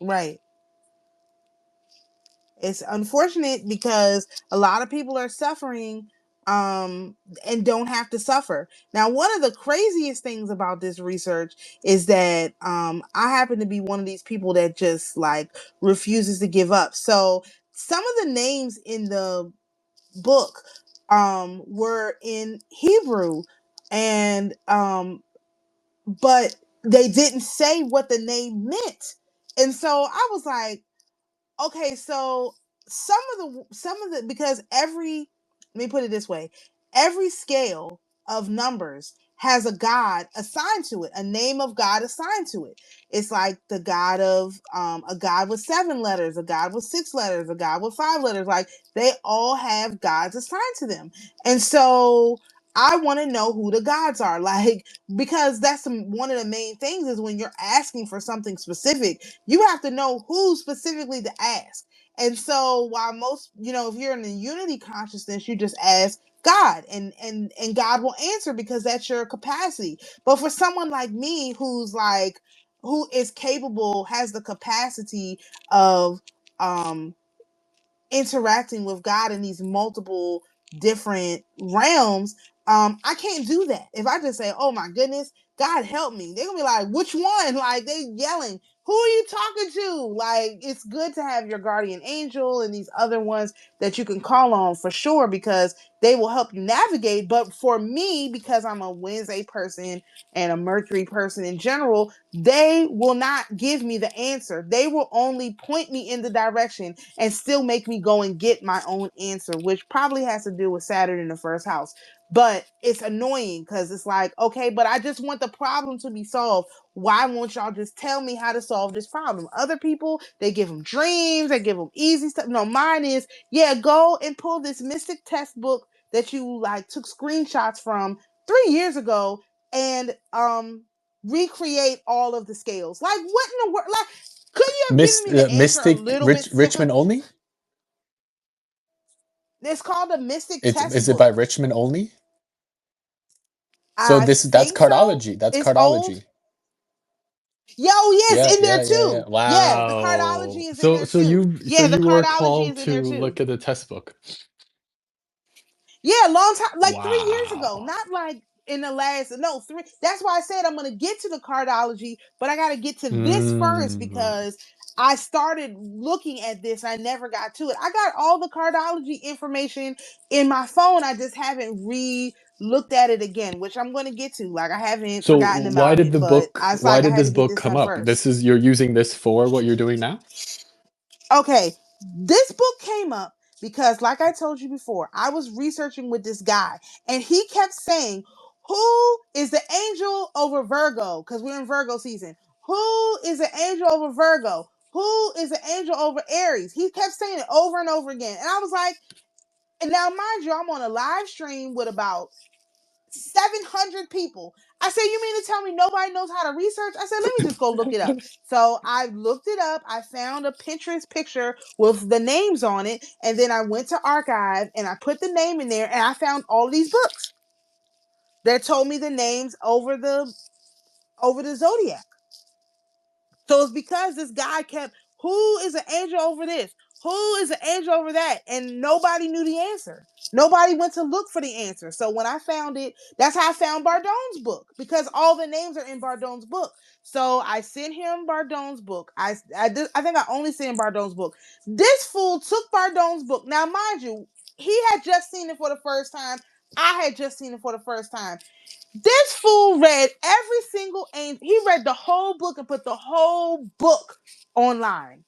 Right. It's unfortunate because a lot of people are suffering and don't have to suffer. Now, one of the craziest things about this research is that I happen to be one of these people that just like refuses to give up. So some of the names in the book were in Hebrew, and but they didn't say what the name meant. And so I was like, okay, so some of the because every let me put it this way, every scale of numbers has a god assigned to it, a name of God assigned to it. It's like the god of a god with 7 letters, a god with 6 letters, a god with 5 letters. Like they all have gods assigned to them. And so I want to know who the gods are, like, because that's one of the main things is when you're asking for something specific, you have to know who specifically to ask. And so while most, if you're in the unity consciousness, you just ask God, and God will answer because that's your capacity. But for someone like me who is capable, has the capacity of um interacting with God in these multiple different realms, I can't do that. If I just say, "Oh my goodness, God help me," they're gonna be like, "Which one?" Like they yelling, "Who are you talking to?" Like it's good to have your guardian angel and these other ones that you can call on for sure because they will help you navigate. But for me, because I'm a Wednesday person and a Mercury person in general, they will not give me the answer. They will only point me in the direction and still make me go and get my own answer, which probably has to do with Saturn in the first house. But it's annoying because it's like, okay, but I just want the problem to be solved. Why won't y'all just tell me how to solve this problem? Other people, they give them dreams, they give them easy stuff. No, mine is, yeah, go and pull this mystic textbook that you like took screenshots from 3 years ago and recreate all of the scales. Like what in the world? Like, could you have given me the answer a Mystic little bit simpler? Richmond only? It's called a mystic Is it by textbook. Richmond only? So I that's think so. cardology. That's It's old. cardology. Yo, yeah, it's Yeah, in there yeah, yeah, yeah. too. Yeah, the Wow. cardology is in So there too. so Yeah, the you were cardology called is in there to too. look at the textbook. Yeah, long time, like 3 years ago, Wow. not like in the last, no, three. That's why I said I'm gonna get to the cardology, but I gotta get to this first Mm. because I started looking at this. I never got to it. I got all the cardology information in my phone. I just haven't looked at it again, which I'm gonna get to. Like I haven't So forgotten about it, but I was why like, I did had this to get book this come done up? first. This is you're using this for what you're doing now? Okay, this book came up because, like I told you before, I was researching with this guy, and he kept saying, "Who is the angel over Virgo?" Because we're in Virgo season. Who is the angel over Virgo? Who is the angel over Aries? He kept saying it over and over again, and I was like, and now mind you, I'm on a live stream with about 700 people. I said, "You mean to tell me nobody knows how to research?" I said, "Let me just go look it up." So I looked it up. I found a Pinterest picture with the names on it. And then I went to archive and I put the name in there and I found all these books that told me the names over the zodiac. So it's because this guy kept, "Who is an angel over this? Who is an angel over that?" And nobody knew the answer. Nobody went to look for the answer. So when I found it, that's how I found Bardon's book because all the names are in Bardon's book. So I sent him Bardon's book. I think I only sent him Bardon's book. This fool took Bardon's book. Now, mind you, he had just seen it for the first time. I had just seen it for the first time. This fool read every single angel. He read the whole book and put the whole book online.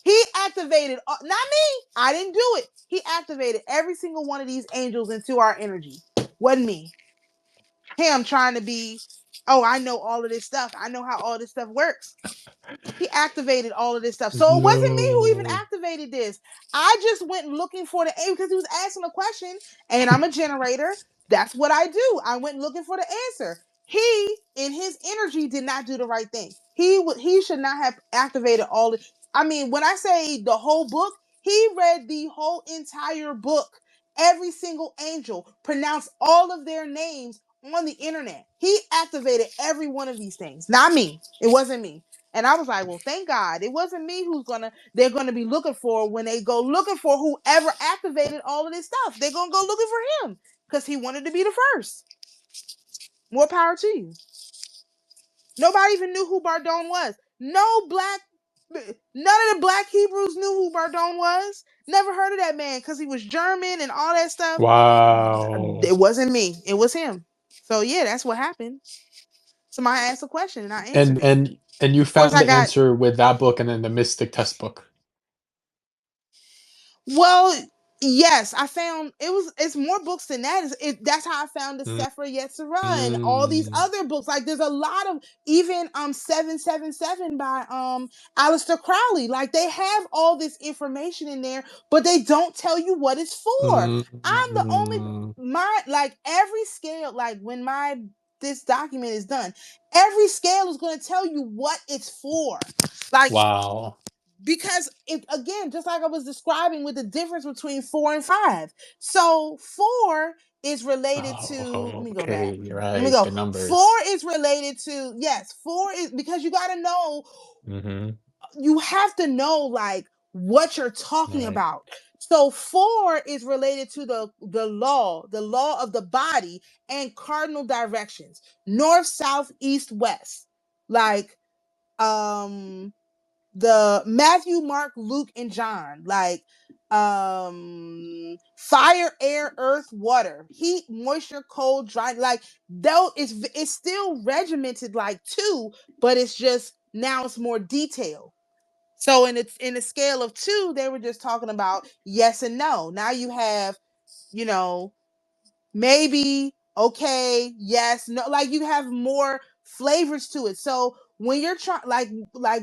He activated, not me. I didn't do it. He activated every single one of these angels into our energy. Wasn't me. Him trying to be, "Oh, I know all of this stuff. I know how all this stuff works." He activated all of this stuff. So it wasn't me who even No. activated this. I just went looking for the A because he was asking a question, and I'm a generator. That's what I do. I went looking for the answer. He, in his energy, did not do the right thing. He should not have activated all the. I mean, when I say the whole book, he read the whole entire book. Every single angel pronounced all of their names on the internet. He activated every one of these things. Not me. It wasn't me. And I was like, well, thank God it wasn't me they're gonna be looking for when they go looking for whoever activated all of this stuff. They're gonna go looking for him because he wanted to be the first. More power to you. Nobody even knew who Bardone was. None of the black Hebrews knew who Bardone was. Never heard of that man because he was German and all that stuff. Wow. It wasn't me. It was him. So yeah, that's what happened. Somebody asked a question and I answered it. And you Of course, found I the got answer with that book and then the Mystic Test book. well. Yes, I found it's more books than that. That's how I found the Mm. Sefer Yetzirah and all these Mm. other books. Like there's a lot of even 777 by Aleister Crowley. Like they have all this information in there, but they don't tell you what it's for. I'm the only like every scale, like when this document is done, every scale is going to tell you what it's for. Like Wow. because it again, just like I was describing with the difference between 4 and 5. So 4 is related to let me go back. Okay, Let me right. go. The 4 numbers. is related to yes, 4 is because you got to know, Mm-hmm. you have to know like what you're talking Right. about. So 4 is related to the law of the body and cardinal directions, north, south, east, west. Like the Matthew, Mark, Luke, and John, like fire, air, earth, water, heat, moisture, cold, dry, like though it's still regimented like 2, but it's just now it's more detailed. So in a scale of 2, they were just talking about yes and no. Now you have, you know, maybe, okay, yes, no, like you have more flavors to it. So when you're trying like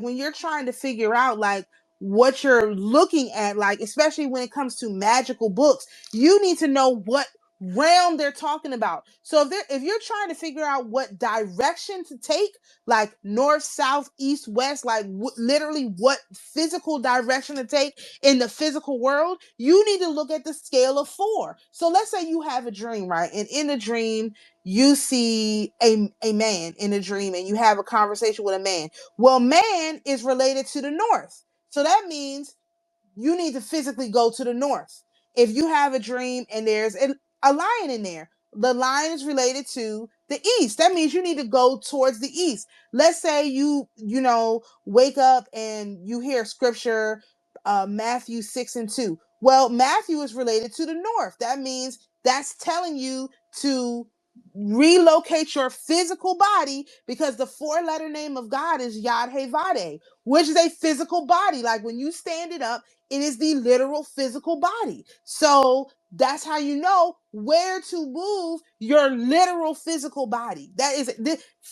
when you're trying to figure out like what you're looking at, like especially when it comes to magical books, you need to know what realm they're talking about. So if you're trying to figure out what direction to take, like north, south, east, west, like literally what physical direction to take in the physical world, you need to look at the scale of 4. So let's say you have a dream, right? And in the dream, you see a man in a dream and you have a conversation with a man. Well, man is related to the north. So that means you need to physically go to the north. If you have a dream and there's a lion in there, the lion is related to the east. That means you need to go towards the east. Let's say you wake up and you hear scripture, Matthew 6:2. Well, Matthew is related to the north. That means that's telling you to relocate your physical body because the 4-letter name of God is Yod-Heh-Vav-Heh, which is a physical body. Like when you stand it up, it is the literal physical body. So that's how you know where to move your literal physical body. That is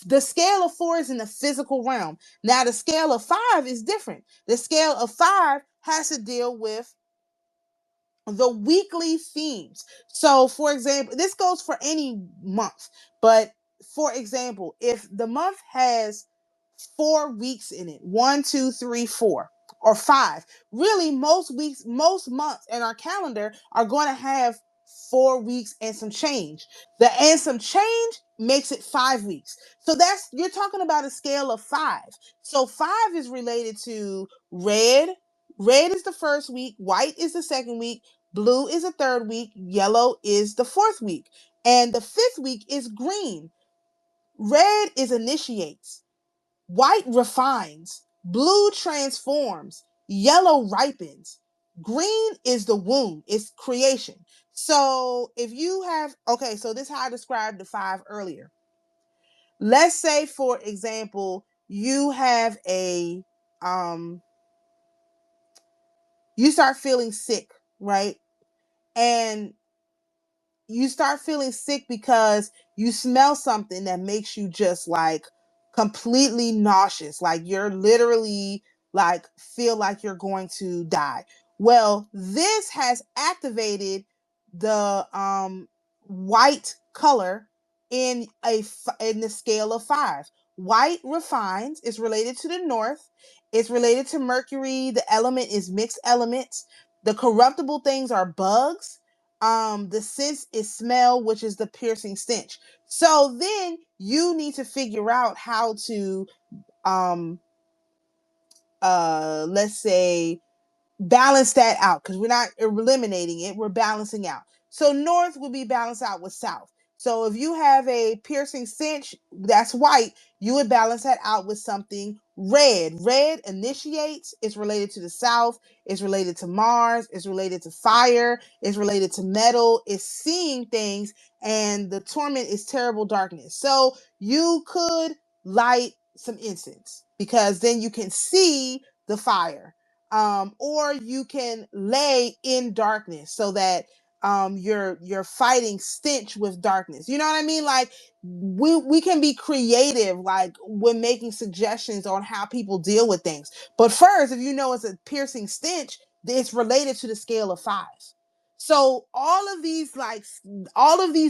the scale of 4 is in the physical realm. Now the scale of 5 is different. The scale of 5 has to deal with the weekly themes. So for example, this goes for any month, but for example, if the month has 4 weeks in it, 1, 2, 3, 4, or 5, really most weeks, most months in our calendar are going to have 4 weeks and some change. The and some change makes it 5 weeks. So that's, you're talking about a scale of 5. So 5 is related to red. Red is the first week, white is the second week, blue is the third week, yellow is the fourth week, and the fifth week is green. Red is initiates, white refines, blue transforms, yellow ripens, green is the womb, it's creation. So if you have, okay, so this is how I described the 5 earlier. Let's say, for example, you have you start feeling sick, right? And you start feeling sick because you smell something that makes you just like completely nauseous, like you're literally like feel like you're going to die. Well, this has activated the white color in in the scale of 5. White refines, is related to the north, it's related to Mercury, the element is mixed elements, the corruptible things are bugs, the sense is smell, which is the piercing stench. So then you need to figure out how to let's say, balance that out, because we're not eliminating it, we're balancing out. So north would be balanced out with south. So if you have a piercing stench that's white, you would balance that out with something red. Red initiates, it's related to the south, it's related to Mars, it's related to fire, it's related to metal, it's seeing things, and the torment is terrible darkness. So you could light some incense, because then you can see the fire. Or you can lay in darkness, so that you're fighting stench with darkness. You know what I mean? Like, we can be creative, like, when making suggestions on how people deal with things. But first, if you know it's a piercing stench, it's related to the scale of 5. So all of these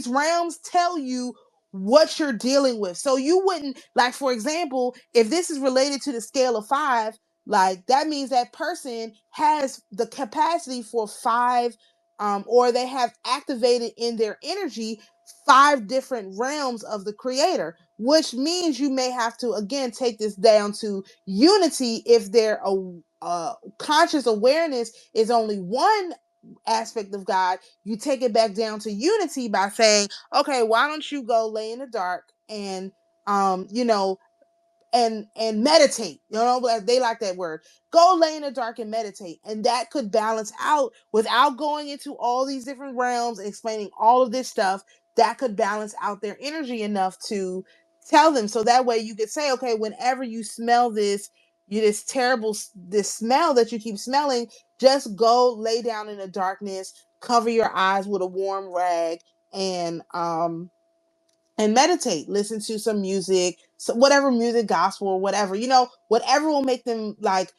realms tell you what you're dealing with. So you wouldn't, like, for example, if this is related to the scale of 5, like, that means that person has the capacity for 5, or they have activated in their energy 5 different realms of the creator, which means you may have to again take this down to unity. If their conscious awareness is only one aspect of God, you take it back down to unity by saying, okay, why don't you go lay in the dark and you know, and meditate. You know, they like that word. Go lay in the dark and meditate. And that could balance out, without going into all these different realms and explaining all of this stuff. That could balance out their energy enough to tell them. So that way you could say, okay, whenever you smell this terrible, this smell that you keep smelling, just go lay down in the darkness, cover your eyes with a warm rag, and meditate, listen to some music, so whatever music, gospel or whatever, whatever will make them, like,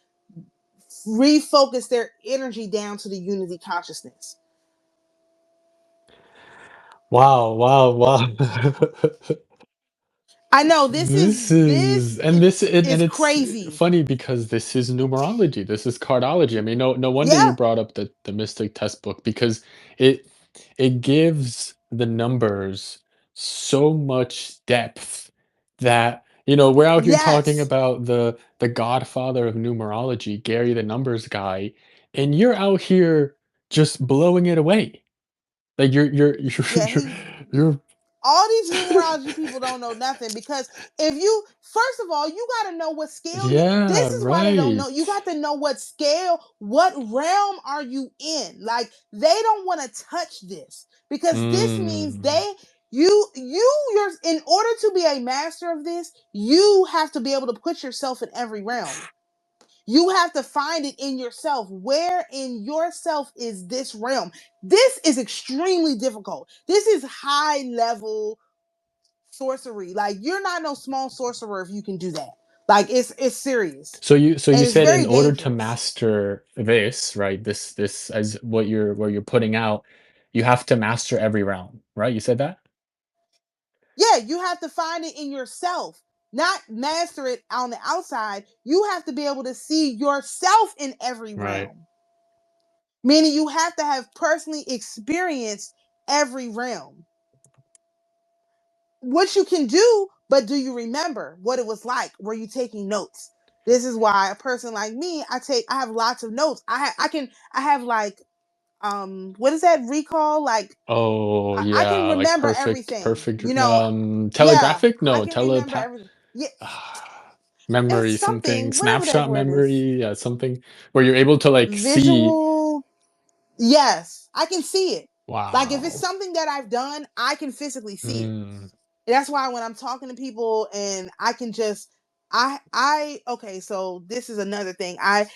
refocus their energy down to the unity consciousness. Wow. I know This this is and this and is it's crazy. funny because this is numerology. This is cardology. I mean, no wonder you Yeah, brought up the Mystic Test Book, because it it gives the numbers so much depth that, we're out here talking yes, about the godfather of numerology, Gary the numbers guy, and you're out here just blowing it away. Like yeah, you're you're all these numerology people don't know nothing, because if you, first of all, you got to know what scale this yeah, is why they don't know. You right. got to know what scale, what realm are you in. Like, they don't want to touch this, because this means Mm. you're, in order to be a master of this, you have to be able to put yourself in every realm. You have to find it in yourself. Where in yourself is this realm? This is extremely difficult. This is high level sorcery. Like, you're not no small sorcerer if you can do that. Like, it's serious. So you And it's said in very order to dangerous. master this, right? This as what you're putting out, you have to master every realm, right? You said that? Yeah, you have to find it in yourself, not master it on the outside. You have to be able to see yourself in every Right. realm. Meaning you have to have personally experienced every realm. What you can do, but do you remember what it was like? Were you taking notes? This is why a person like me, I have lots of notes. I have, like, what is that recall? Like, Oh, I can yeah, like remember perfect everything. perfect Yeah, telegraphic? I No, can remember telepath. everything. Yeah, it's Memory something, something, whatever that snapshot word is. memory, yeah, something where you're able to like see. Visual. Yes, I can see it. Like, if it's Wow. something that I've done, I can physically see it. Mm. That's why when I'm talking to people and I can just I okay, so this is another thing. I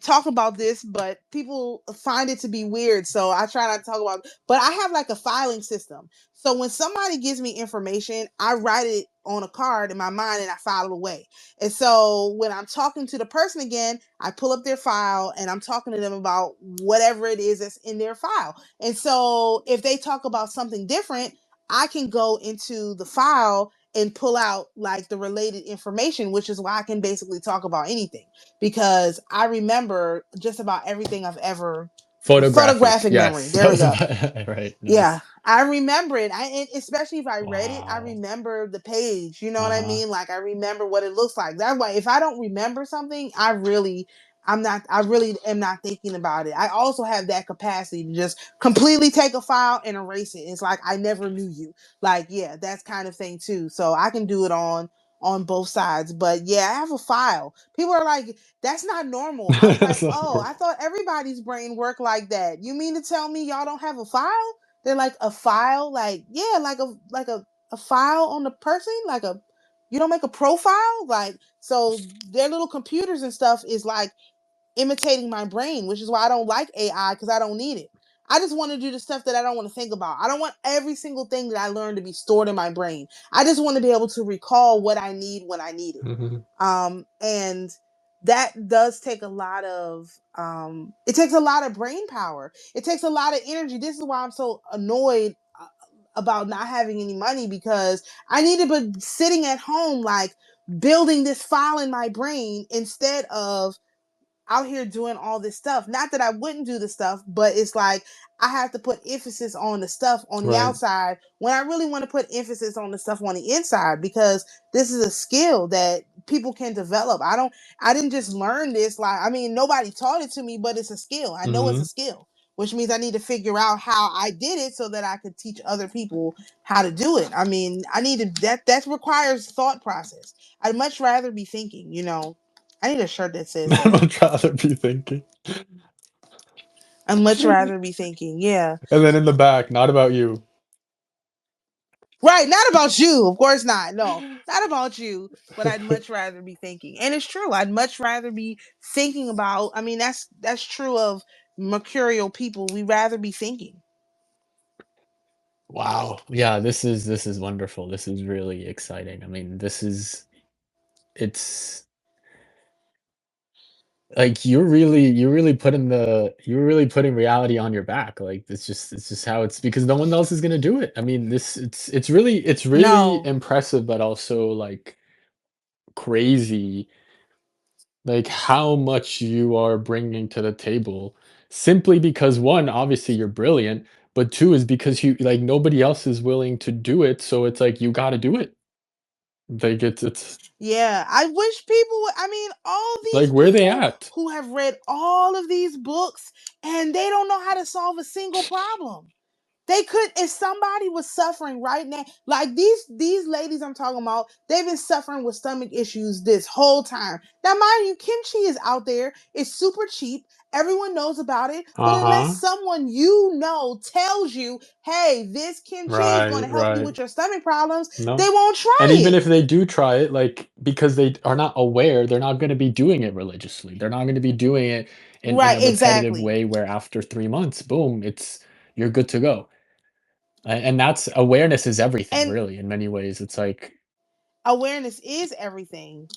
talk about this, but people find it to be weird, so I try not to talk about it. But I have, like, a filing system. So when somebody gives me information, I write it on a card in my mind and I file it away. And so when I'm talking to the person again, I pull up their file and I'm talking to them about whatever it is that's in their file. And so if they talk about something different, I can go into the file and pull out, like, the related information, which is why I can basically talk about anything, because I remember just about everything I've ever Photographic. photographic memory. Yes, There that we was go. right. Yeah, Nice. I remember it. And especially if I read it, I Wow. remember the page. You know what I Uh-huh. mean? Like I remember what it looks like. That way, if I don't remember something, I really am not thinking about it. I also have that capacity to just completely take a file and erase it. It's like I never knew you. Like, yeah, that's kind of thing too. So I can do it on both sides. But yeah, I have a file. People are like, that's not normal. I was like, That's not oh, I normal. thought everybody's brain worked like that. You mean to tell me y'all don't have a file? They're like a file, like yeah, like a file on the person, like a you don't make a profile, like so their little computers and stuff is like imitating my brain, which is why I don't like AI because I don't need it. I just want to do the stuff that I don't want to think about. I don't want every single thing that I learn to be stored in my brain. I just want to be able to recall what I need when I need it. Mhm. And that does take a lot of it takes a lot of brain power. It takes a lot of energy. This is why I'm so annoyed about not having any money because I need to be sitting at home like building this file in my brain instead of out here doing all this stuff. Not that I wouldn't do the stuff, but it's like I have to put emphasis on the stuff on the Right. outside when I really want to put emphasis on the stuff on the inside because this is a skill that people can develop. I didn't just learn this like I mean nobody taught it to me, but it's a skill. I know it's a Mhm. skill, which means I need to figure out how I did it so that I could teach other people how to do it. I mean, I need to that requires thought process. I'd much rather be thinking, you know. I need a shirt that says I that. would rather be thinking. I'd much rather be thinking, yeah. And then in the back, not about you. Right, not about you. Of course not. No, not about you, but I'd much rather be thinking. And it's true. I'd much rather be thinking about, I mean, that's true of mercurial people. We rather be thinking. Wow. Yeah, this is wonderful. This is really exciting. I mean, it's like you're really putting reality on your back. Like it's just how it's because no one else is gonna do it. I mean, this it's really No. impressive, but also like crazy, like how much you are bringing to the table simply because one, obviously you're brilliant, but two is because you like nobody else is willing to do it. So it's like you got to do it. Like it's Yeah, I wish people would, I mean, all like these where they people at? who have read all of these books and they don't know how to solve a single problem. They could if somebody was suffering right now, like these ladies I'm talking about, they've been suffering with stomach issues this whole time. Now, mind you, kimchi is out there. It's super cheap. Everyone knows about it. But unless Uh-huh. someone you know tells you, hey, this kimchi is going Right, to help you right. with your stomach problems, they No. won't And try even it. if they do try it, like because they are not aware, they're not going to be doing it religiously. They're not going to be doing it in Right, a repetitive exactly. way where after 3 months, boom, it's you're good to go. And that's awareness is everything, And really, in many ways. It's like, awareness is everything.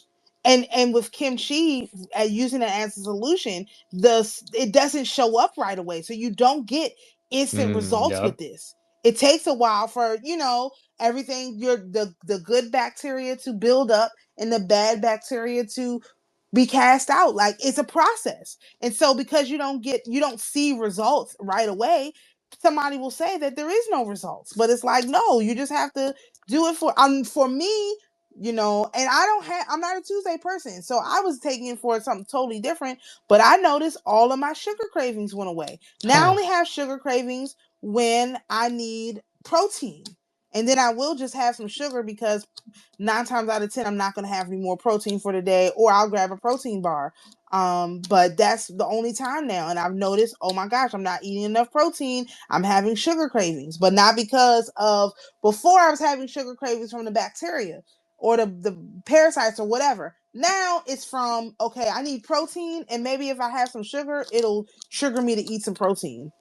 And with kimchi using it as a solution, the it doesn't show up right away, so you don't get instant results with yep. this. It takes a while for everything the good bacteria to build up and the bad bacteria to be cast out. Like it's a process. And so because you don't see results right away, somebody will say that there is no results, but it's like no, you just have to do it for me, and I'm not a Tuesday person, so I was taking it for something totally different. But I noticed all of my sugar cravings went away. Now I Huh. only have sugar cravings when I need protein, and then I will just have some sugar because 9 times out of 10 I'm not going to have any more protein for the day, or I'll grab a protein bar. But that's the only time now, and I've noticed, oh my gosh, I'm not eating enough protein. I'm having sugar cravings, but not because of before I was having sugar cravings from the bacteria or the parasites or whatever. Now it's from, okay, I need protein, and maybe if I have some sugar, it'll trigger me to eat some protein.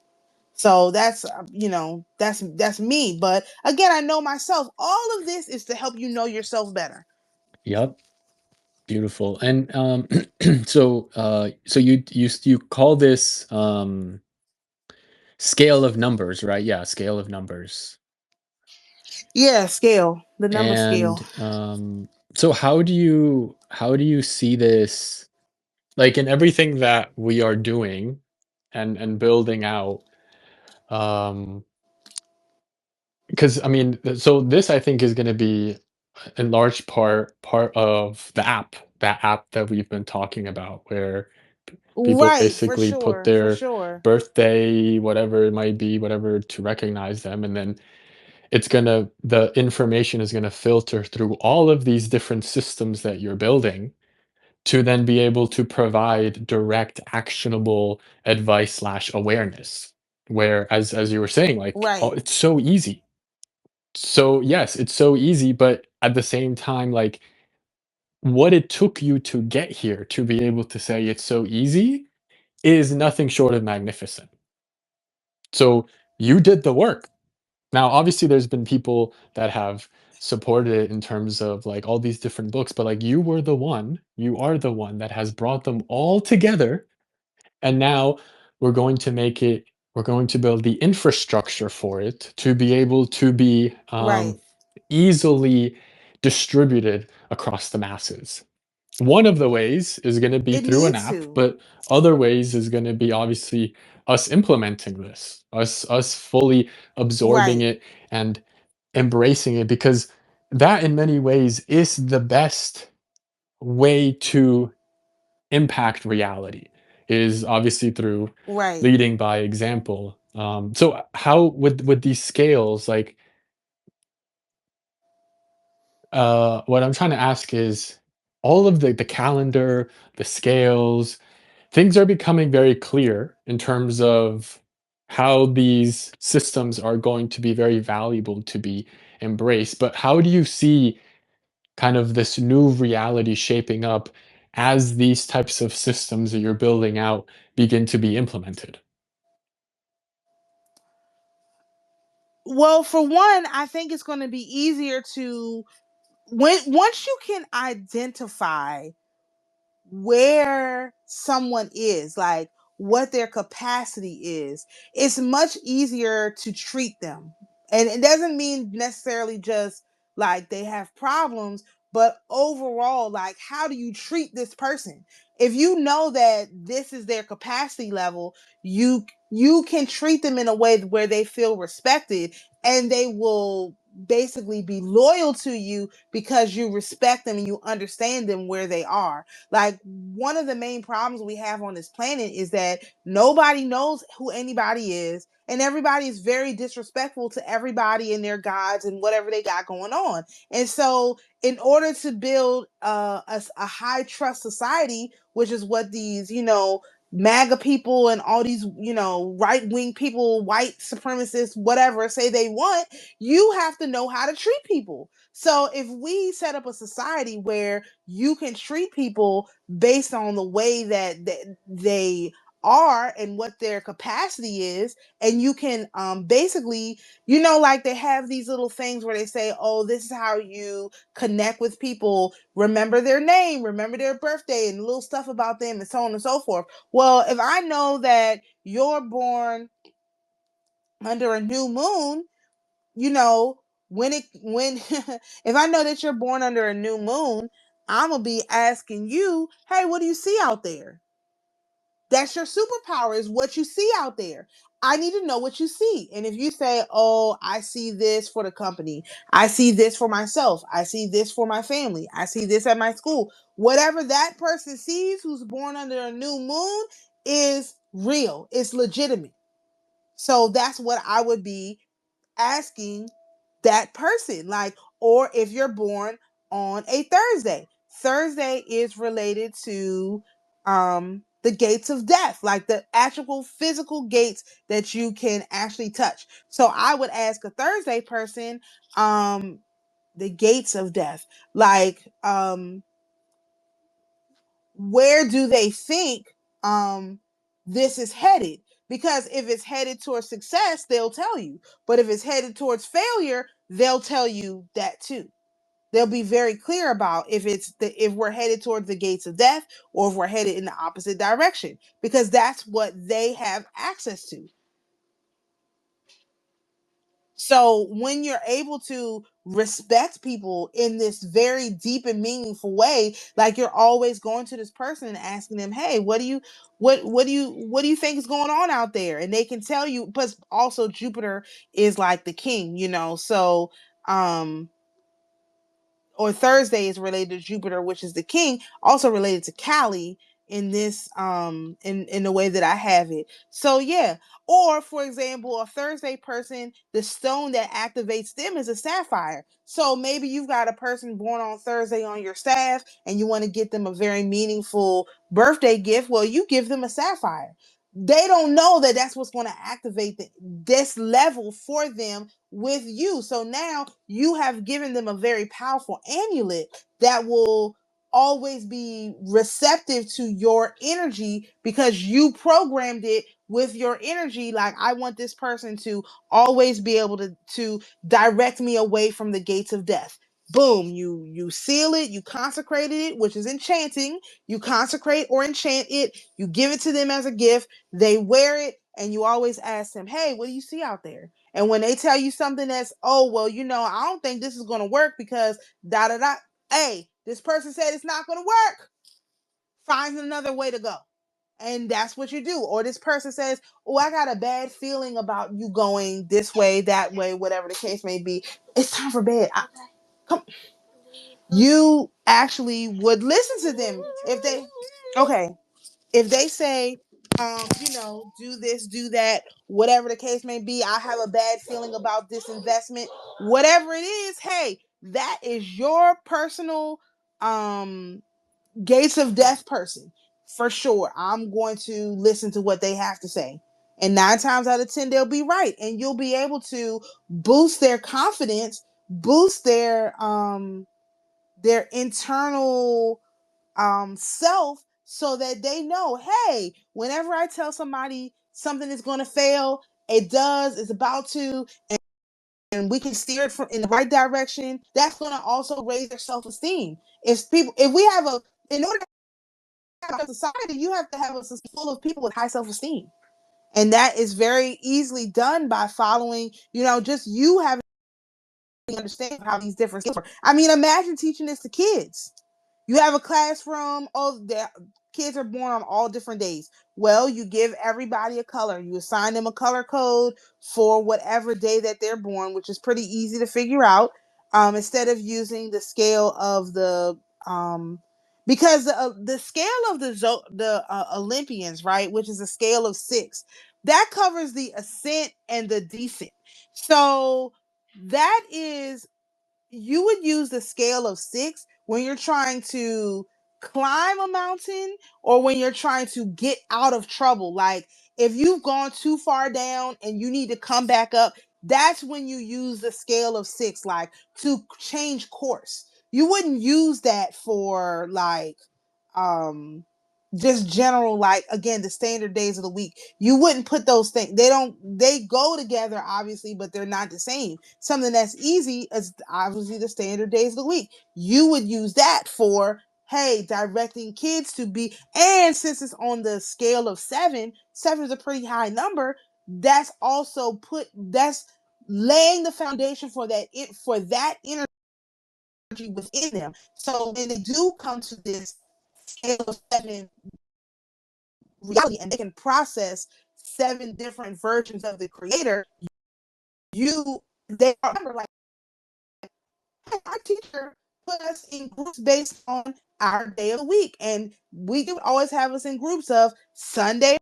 So that's that's me. But again, I know myself. All of this is to help you know yourself better. Yep. Beautiful. And so you call this scale of numbers, right? Yeah, scale of numbers. Yeah, scale, the number scale. And so how do you see this like in everything that we are doing? and building out, because I mean, so this I think is going to be in large part of the app, that app that we've been talking about, where people Right, for basically put sure, for their sure. birthday, whatever it might be, whatever, to recognize them, and then the information is gonna filter through all of these different systems that you're building to then be able to provide direct, actionable advice slash awareness. Where, as you were saying, like, oh, Right, it's so easy. So yes, it's so easy, but at the same time, like, what it took you to get here to be able to say it's so easy is nothing short of magnificent. So you did the work. Now, obviously, there's been people that have supported it in terms of like all these different books, but like you are the one that has brought them all together. And now we're going to make it, we're going to build the infrastructure for it to be able to be right. easily distributed across the masses. One of the ways is going to be It through an needs app, to. but other ways is going to be obviously us implementing this, us fully absorbing Right, it and embracing it, because that in many ways is the best way to impact reality, is obviously through right. leading by example. So how with these scales, like, what I'm trying to ask is, all of the calendar, the scales, things are becoming very clear in terms of how these systems are going to be very valuable to be embraced. But how do you see kind of this new reality shaping up as these types of systems that you're building out begin to be implemented? Well, for one, I think it's going to be easier to when once you can identify where someone is, like what their capacity is, it's much easier to treat them. And it doesn't mean necessarily just like they have problems, but overall, like, how do you treat this person? If you know that this is their capacity level, you can treat them in a way where they feel respected, and they will basically be loyal to you because you respect them and you understand them where they are. Like, one of the main problems we have on this planet is that nobody knows who anybody is, and everybody is very disrespectful to everybody and their gods and whatever they got going on. And so, in order to build a high trust society, which is what these, MAGA people and all these, right wing people, white supremacists, whatever, say they want, you have to know how to treat people. So if we set up a society where you can treat people based on the way that they are and what their capacity is, and you can basically, like they have these little things where they say, oh, this is how you connect with people, remember their name, remember their birthday, and little stuff about them, and so on and so forth. Well, if I know that you're born under a new moon, you know, when if I know that you're born under a new moon, I'm gonna be asking you, hey, what do you see out there? That's your superpower, is what you see out there. I need to know what you see. And if you say, oh, I see this for the company, I see this for myself, I see this for my family, I see this at my school, whatever that person sees who's born under a new moon is real, it's legitimate. So that's what I would be asking that person. Like, or if you're born on a Thursday, Thursday is related to the gates of death, like the actual physical gates that you can actually touch. So I would ask a Thursday person, the gates of death, like, where do they think this is headed? Because if it's headed towards success, they'll tell you. But if it's headed towards failure, they'll tell you that too. They'll be very clear about if we're headed towards the gates of death, or if we're headed in the opposite direction, because that's what they have access to. So when you're able to respect people in this very deep and meaningful way. Like you're always going to this person and asking them, hey, what do you think is going on out there? And they can tell you. But also Jupiter is like the king, so or Thursday is related to Jupiter, which is the king, also related to Kali in this in the way that I have it. So yeah. Or for example, a Thursday person, the stone that activates them is a sapphire. So maybe you've got a person born on Thursday on your staff and you want to get them a very meaningful birthday gift. Well, you give them a sapphire. They don't know that that's what's going to activate this level for them with you. So now you have given them a very powerful amulet that will always be receptive to your energy because you programmed it with your energy. Like, I want this person to always be able to direct me away from the gates of death. Boom, you seal it, you consecrated it, which is enchanting. You consecrate or enchant it, you give it to them as a gift, they wear it, and you always ask them, hey, what do you see out there? And when they tell you something that's, oh, well, I don't think this is going to work because da da da. Hey, this person said it's not going to work. Find another way to go. And that's what you do. Or this person says, oh, I got a bad feeling about you going this way, that way, whatever the case may be. It's time for bed. Come. You actually would listen to them if they, okay, if they say, do this, do that, whatever the case may be, I have a bad feeling about this investment, whatever it is, hey, that is your personal gates of death person. For sure, I'm going to listen to what they have to say. And 9 times out of 10, they'll be right. And you'll be able to boost their confidence, boost their internal self, so that they know, hey, whenever I tell somebody something is going to fail, it does, it's about to, and we can steer it in the right direction. That's going to also raise their self-esteem. If we have in order to have a society, you have to have a society full of people with high self-esteem. And that is very easily done by following, just you having to understand how these different skills work. I mean, imagine teaching this to kids. You have a classroom, the kids are born on all different days. Well, you give everybody a color. You assign them a color code for whatever day that they're born, which is pretty easy to figure out. Instead of using the scale of because the scale of the Olympians, right, which is a scale of 6, that covers the ascent and the descent. So that is, you would use the scale of 6 when you're trying to climb a mountain or when you're trying to get out of trouble. Like, if you've gone too far down and you need to come back up, that's when you use the scale of 6, like to change course. You wouldn't use that for like just general, like, again, the standard days of the week. You wouldn't put those things, they go together obviously, but they're not the same. Something that's easy is obviously the standard days of the week. You would use that for, hey, directing kids to be, and since it's on the scale of 7 is a pretty high number. That's also that's laying the foundation for that energy within them. So when they do come to this scale of 7 reality and they can process 7 different versions of the creator, they remember, like, hey, our teacher put us in groups based on our day of the week, and we do always have us in groups of Sunday,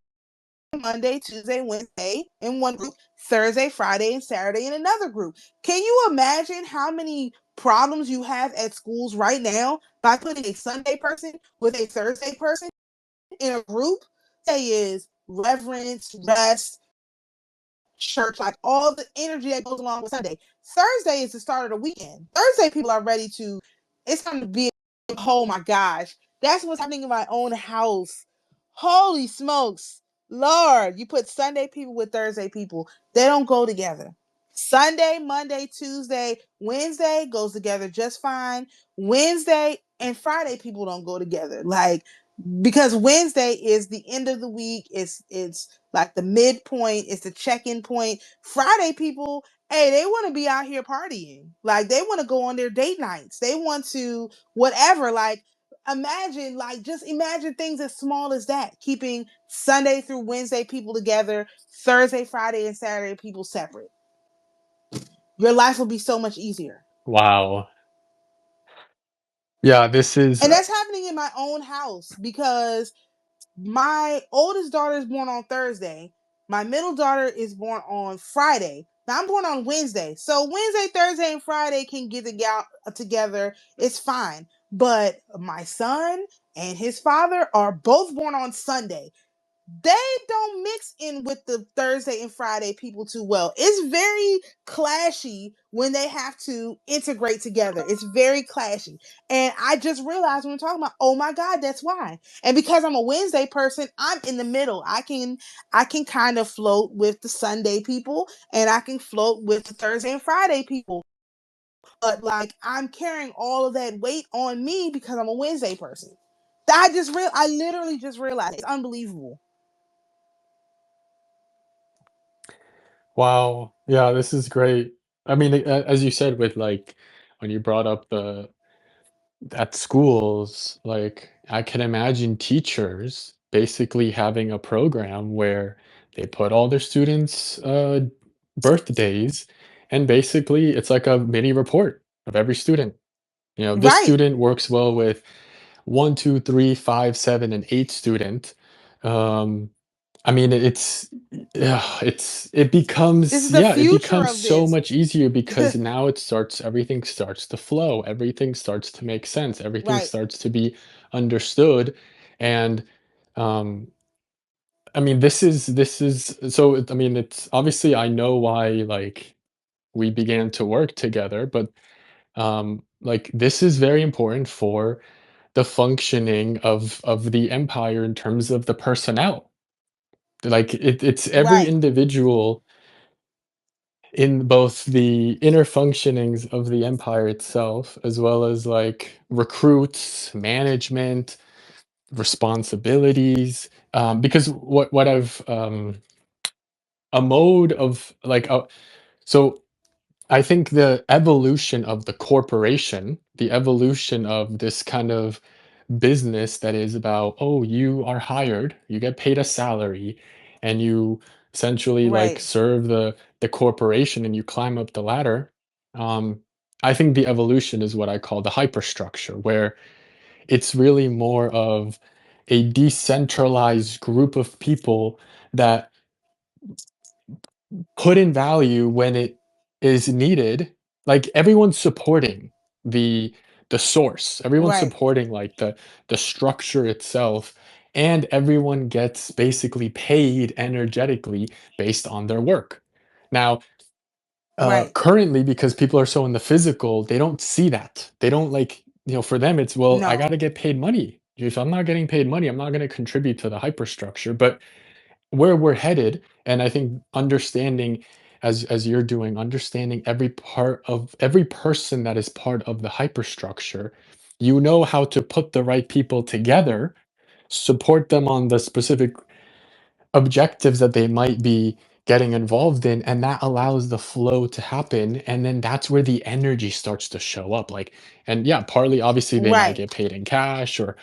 Monday, Tuesday, Wednesday in one group, Thursday, Friday, and Saturday in another group. Can you imagine how many problems you have at schools right now by putting a Sunday person with a Thursday person in a group? Say is reverence, rest, church, like all the energy that goes along with Sunday. Thursday is the start of the weekend. Thursday, people are ready to, it's time to be, oh my gosh, that's what's happening in my own house. Holy smokes. Lord, you put Sunday people with Thursday people, they don't go together. Sunday, Monday, Tuesday, Wednesday goes together just fine. Wednesday and Friday people don't go together. Like, because Wednesday is the end of the week. It's like the midpoint. It's the check-in point. Friday people hey, they want to be out here partying. Like they want to go on their date nights. They want to whatever. Like imagine, like just imagine things as small as that. Keeping Sunday through Wednesday people together, Thursday, Friday, and Saturday people separate. Your life will be so much easier. Wow. Yeah, this is And that's happening in my own house because my oldest daughter is born on Thursday. My middle daughter is born on Friday. Now I'm born on Wednesday. So Wednesday, Thursday, and Friday can get together. It's fine. But my son and his father are both born on Sunday. They don't mix in with the Thursday and Friday people too well. It's very clashy when they have to integrate together. It's very clashy. And I just realized when we're talking about, oh my God, that's why. And because I'm a Wednesday person, I'm in the middle. I can kind of float with the Sunday people and I can float with the Thursday and Friday people. But like I'm carrying all of that weight on me because I'm a Wednesday person. I literally just realized it's unbelievable. wow. Yeah, this is great. I mean, as you said, with like when you brought up the at schools, like I can imagine teachers basically having a program where they put all their students' birthdays, and basically it's like a mini report of every student. You know, this Right. student works well with 1, 2, 3, 5, 7, and 8 student. Um, I mean, it's yeah, it This becomes is the yeah, it future becomes of so this. much easier because now everything starts to flow, everything starts to make sense, everything Right. starts to be understood, and um, I mean, this is so. I mean, it's obviously I know why like we began to work together, but like this is very important for the functioning of the empire in terms of the personnel. Like it's every Right. individual in both the inner functionings of the empire itself, as well as like recruits, management, responsibilities. Because what I've a mode of like so I think the evolution of the corporation, the evolution of this kind of business that is about, oh, you are hired, you get paid a salary, and you essentially like Right. serve the corporation and you climb up the ladder. Um, I think the evolution is what I call the hyperstructure, where it's really more of a decentralized group of people that put in value when it is needed. Like everyone's supporting the the source, everyone's Right. supporting like the structure itself, and everyone gets basically paid energetically based on their work. Now Right. currently, because people are so in the physical, they don't see that. They don't like, for them it's, well, I got No. to get paid money. If I'm not getting paid money, I'm not going to contribute to the hyperstructure. But where we're headed, and I think understanding, as you're doing, understanding every part of every person that is part of the hyperstructure, you know how to put the right people together, support them on the specific objectives that they might be getting involved in, and that allows the flow to happen, and then that's where the energy starts to show up. Like, and yeah, partly obviously they might Right. get paid in cash or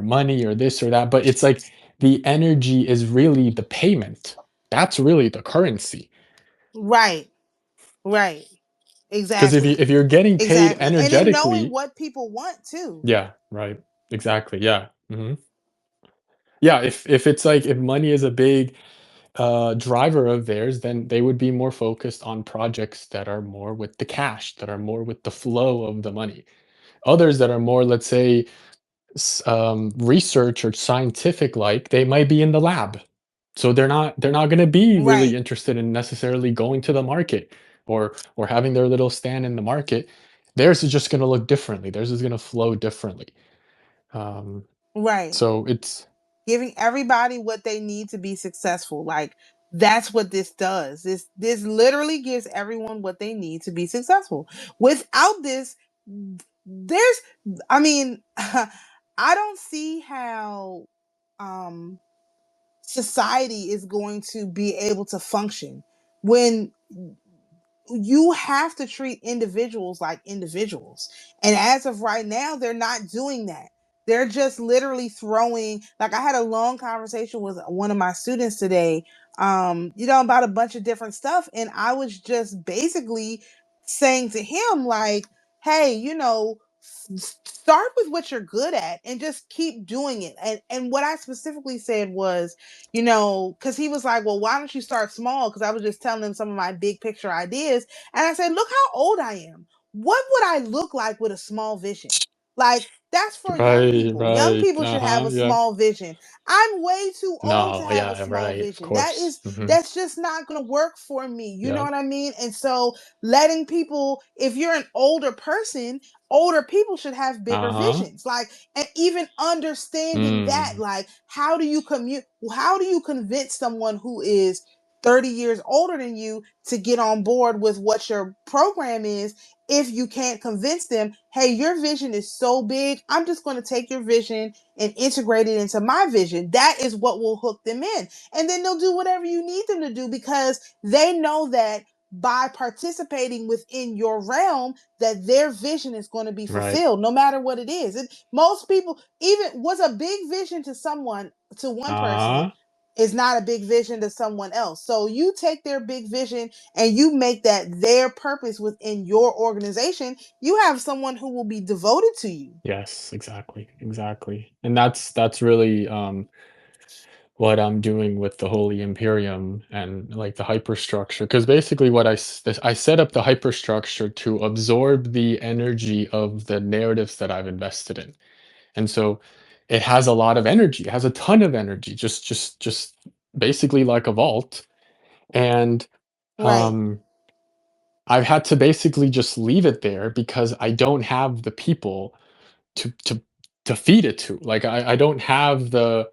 money or this or that, but it's like the energy is really the payment. That's really the currency. Right. Right. Because if you Exactly. if you're getting paid Exactly. And then knowing energetically, what people want too. yeah, right, exactly, yeah, yeah. If it's like if money is a big driver of theirs, then they would be more focused on projects that are more with the cash, that are more with the flow of the money. Others that are more, let's say, research or scientific, like they might be in the lab, so they're not going to be really Right. interested in necessarily going to the market or having their little stand in the market. Theirs is just going to look differently. Theirs is going to flow differently. Um, Right. so it's Giving everybody what they need to be successful. Like that's what this does. This literally gives everyone what they need to be successful. Without this, there's I mean, I don't see how um society is going to be able to function when you have to treat individuals like individuals. And as of right now, they're not doing that. They're just literally throwing, like, I had a long conversation with one of my students today, about a bunch of different stuff. And I was just basically saying to him, like, hey, start with what you're good at and just keep doing it. And what I specifically said was, because he was like, well, why don't you start small? Because I was just telling him some of my big picture ideas. And I said, look how old I am. What would I look like with a small vision? Like, that's for young Right, people. Young right. people should have Uh-huh, a yeah. small vision. I'm way too old to No, have a yeah, small right, of vision. That course. is Mhm. that's just not going to work for me. You know Yeah. what I mean? And so letting people, if you're an older person, older people should have bigger Uh-huh. visions. Like, and even understanding that, Mm. like, how do you convince someone who is 30 years older than you to get on board with what your program is, if you can't convince them, hey, your vision is so big, I'm just going to take your vision and integrate it into my vision. That is what will hook them in. And then they'll do whatever you need them to do, because they know that by participating within your realm, that their vision is going to be Right. fulfilled no matter what it is. Most people, even what's a big vision to someone, to one person, Uh-huh. is not a big vision to someone else. So you take their big vision and you make that their purpose within your organization. You have someone who will be devoted to you. Yes, exactly, exactly. And that's really what I'm doing with the Holy Imperium and like the hyperstructure. Because basically, I set up the hyperstructure to absorb the energy of the narratives that I've invested in, and so it has a lot of energy. It has a ton of energy, just basically like a vault. And Right, um, I've had to basically just leave it there because I don't have the people to to to feed it to. Like I don't have the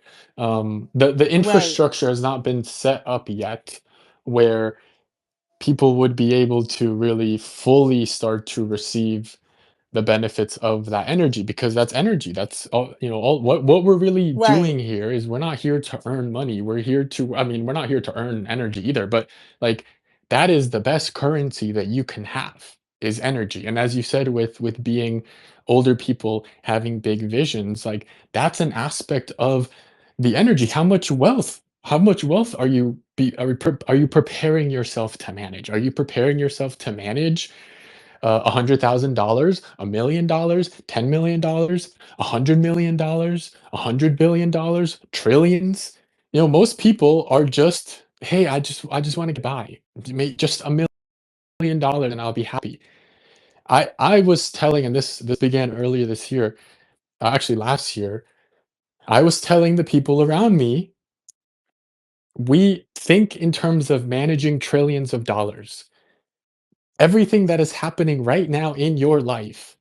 right, infrastructure has not been set up yet where people would be able to really fully start to receive the benefits of that energy, because that's energy. That's all, all what we're really right, doing here is we're not here to earn money. We're here to, I mean, we're not here to earn energy either, but like that is the best currency that you can have, is energy. And as you said, with being older people having big visions, like that's an aspect of the energy. How much wealth are you preparing yourself to manage? Are you preparing yourself to manage $100,000, $1 million, $10 million, $100 million, $100 billion, trillions? Most people are just, hey, I just want to get by, make just $1 million and I'll be happy. I was telling, and this began earlier this year, actually last year. I was telling the people around me, we think in terms of managing trillions of dollars. Everything that is happening right now in your life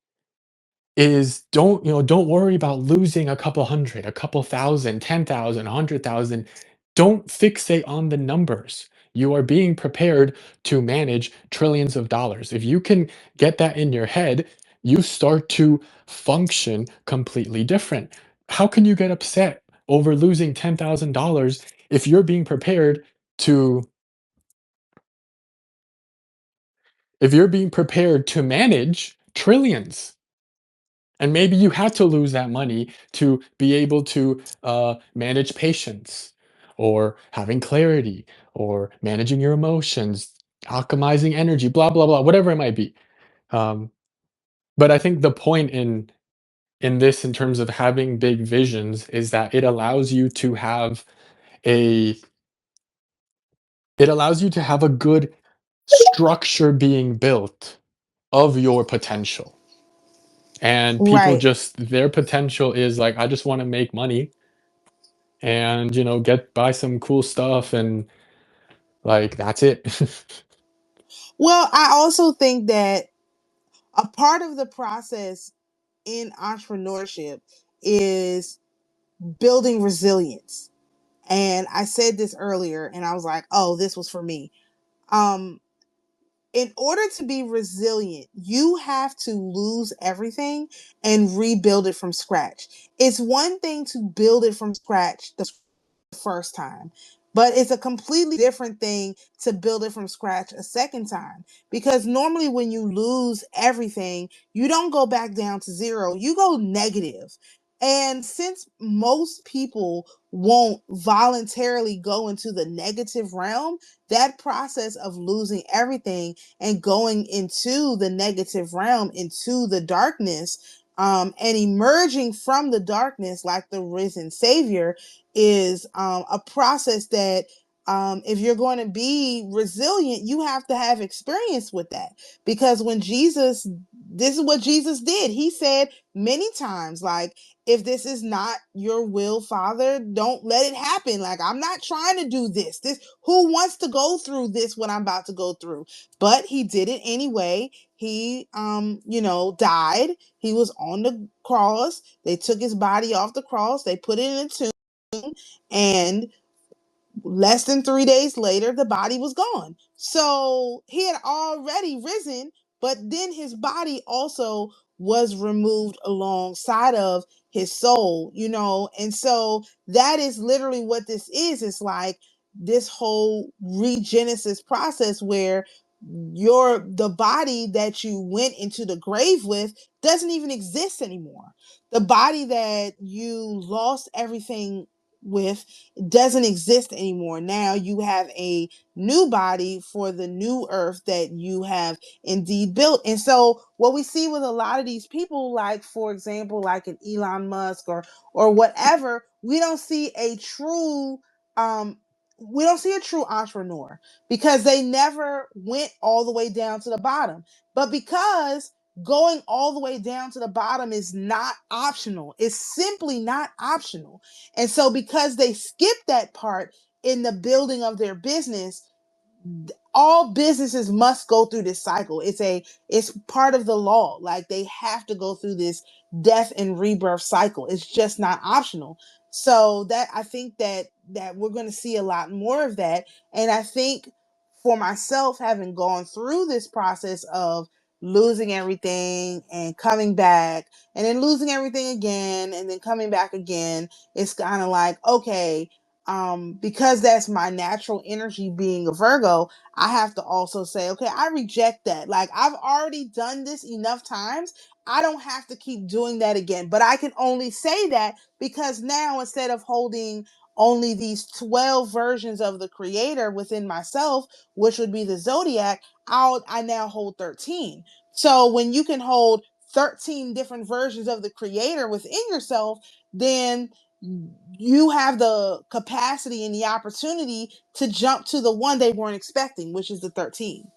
is, don't worry about losing a couple hundred, a couple thousand, 10,000, 100,000. Don't fixate on the numbers. You are being prepared to manage trillions of dollars. If you can get that in your head, you start to function completely different. How can you get upset over losing $10,000 if you're being prepared to manage trillions? And maybe you had to lose that money to be able to manage patience, or having clarity, or managing your emotions, alchemizing energy, blah, blah, blah, whatever it might be. Um, but I think the point in this, in terms of having big visions, is that a it allows you to have a good structure being built of your potential. And people, right. just their potential is like, I just want to make money and get buy some cool stuff, and like that's it. Well, I also think that a part of the process in entrepreneurship is building resilience. And I said this earlier and I was like, oh, this was for me. Um, in order to be resilient, you have to lose everything and rebuild it from scratch. It's one thing to build it from scratch the first time, But it's a completely different thing to build it from scratch a second time. Because normally when you lose everything, you don't go back down to zero, you go negative. And since most people won't voluntarily go into the negative realm, that process of losing everything and going into the negative realm, into the darkness, and emerging from the darkness like the risen Savior is a process that if you're going to be resilient, you have to have experience with that. Because when Jesus, this is what Jesus did. He said many times, like, if this is not your will, Father, don't let it happen. Like, I'm not trying to do this. Who wants to go through this, what I'm about to go through? But he did it anyway. He died. He was on the cross. They took his body off the cross. They put it in a tomb, and less than 3 days later, the body was gone. So he had already risen, but then his body also was removed alongside of his soul, and so that is literally what this is. It's like this whole regenesis process where the body that you went into the grave with doesn't even exist anymore. The body that you lost everything with doesn't exist anymore. Now you have a new body for the new earth that you have indeed built. And so what we see with a lot of these people, like for example, like an Elon Musk or whatever, um we don't see a true entrepreneur because they never went all the way down to the bottom. But because going all the way down to the bottom is not optional, it's simply not optional. And so because they skip that part in the building of their business, all businesses must go through this cycle. It's part of the law. Like, they have to go through this death and rebirth cycle. It's just not optional. So that I think that we're going to see a lot more of that. And I think for myself, having gone through this process of losing everything and coming back and then losing everything again and then coming back again, it's kind of like, okay, because that's my natural energy being a Virgo, I have to also say, okay, I reject that. Like, I've already done this enough times. I don't have to keep doing that again. But I can only say that because now, instead of holding only these 12 versions of the creator within myself, which would be the zodiac, I now hold 13. So when you can hold 13 different versions of the creator within yourself, then you have the capacity and the opportunity to jump to the one they weren't expecting, which is the 13.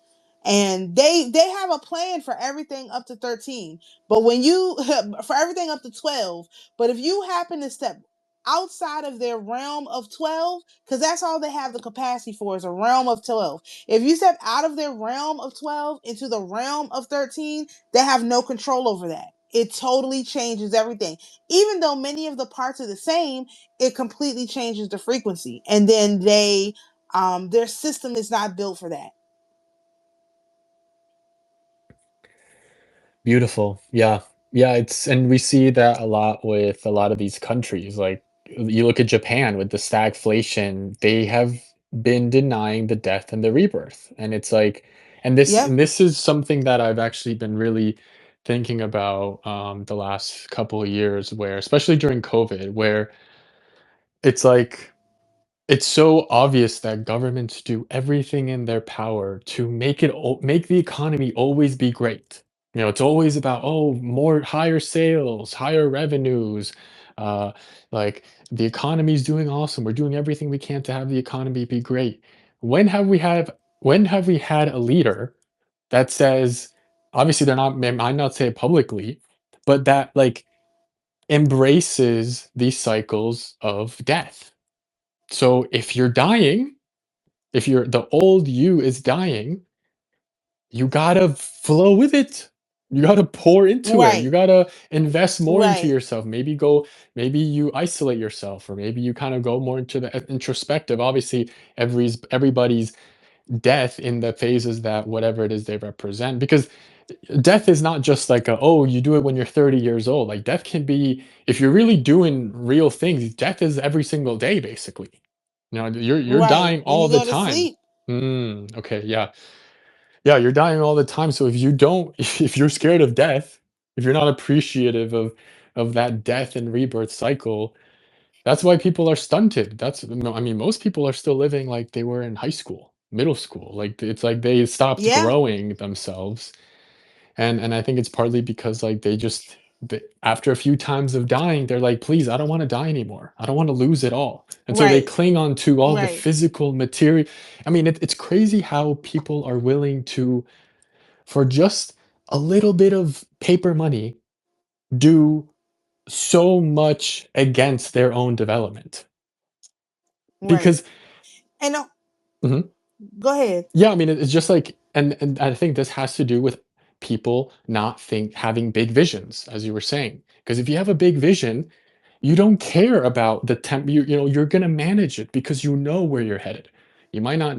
And they have a plan for everything up to 13. But when you for everything up to 12, but if you happen to step outside of their realm of 12, because that's all they have the capacity for, is a realm of 12. If you step out of their realm of 12 into the realm of 13, they have no control over that. It totally changes everything. Even though many of the parts are the same, it completely changes the frequency. And then their system is not built for that. Beautiful. Yeah. Yeah, and we see that a lot with a lot of these countries. Like, you look at Japan with the stagflation, they have been denying the death and the rebirth. And it's like, Yep. and this is something that I've actually been really thinking about the last couple of years, where especially during COVID, where it's like it's so obvious that governments do everything in their power to make the economy always be great. You know, it's always about, oh, more higher sales, higher revenues. Uh, like, the economy's doing awesome. We're doing everything we can to have the economy be great. When have we had when have we had a leader that says, obviously they might not say it publicly, but that, like, embraces these cycles of death? So if you're dying, if the old you is dying, you gotta flow with it. You gotta pour into it. You Right. gotta invest more into Right. yourself. Maybe you isolate yourself, or maybe you kind of go more into the introspective. Obviously, everybody's death in the phases that whatever it is they represent. Because death is not just like oh, you do it when you're 30 years old. Like, death can be, if you're really doing real things, death is every single day, basically. You know, you're Right. dying When all you the go to time. sleep. Okay, yeah. Yeah, you're dying all the time, so if you don't if you're scared of death, if you're not appreciative of that death and rebirth cycle, that's why people are stunted. That's no, I mean, most people are still living like they were in high school, middle school. Like, it's like they stopped Yeah. growing themselves, and I think it's partly because, like, after a few times of dying, they're like, "Please, I don't wanna die anymore. I don't wanna lose it all." And so they Right. cling on to all the Right. physical material. I mean, it's crazy how people are willing to, for just a little bit of paper money, do so much against their own development. Right. Because And Mhm. go ahead. Yeah, I mean, it's just like, and I think this has to do with people not having big visions, as you were saying. Because if you have a big vision, you don't care about the you know, you're gonna manage it because you know where you're headed. You might not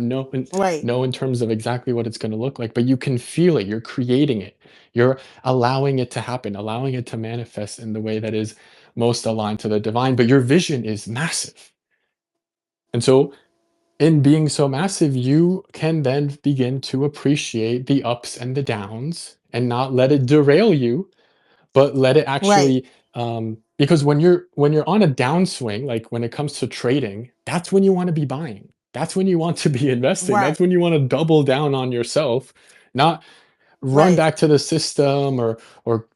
Right. know in terms of exactly what it's gonna look like, but you can feel it, you're creating it. You're allowing it to happen, allowing it to manifest in the way that is most aligned to the divine, but your vision is massive. And so in being so massive, you can then begin to appreciate the ups and the downs and not let it derail you, but let it Right. actually, because when you're on a downswing, like when it comes to trading, that's when you want to be buying. That's when you want to be investing. Right. That's when you want to double down on yourself, not run Right. back to the system, or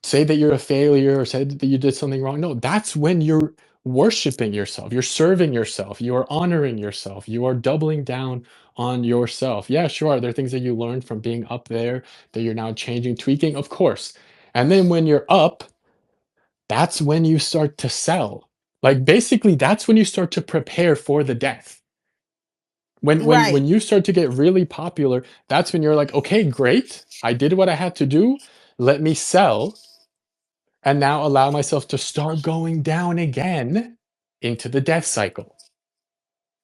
say that you're a failure, or say that you did something wrong. No, that's when you're worshiping yourself, you're serving yourself, you are honoring yourself, you are doubling down on yourself. Yeah, sure, there are things that you learned from being up there that you're now changing, tweaking, of course. And then when you're up, that's when you start to sell. Like, basically, that's when you start to prepare for the death. When Right. you start to get really popular, that's when you're like, "Okay, great. I did what I had to do. Let me sell, and now allow myself to start going down again into the death cycle."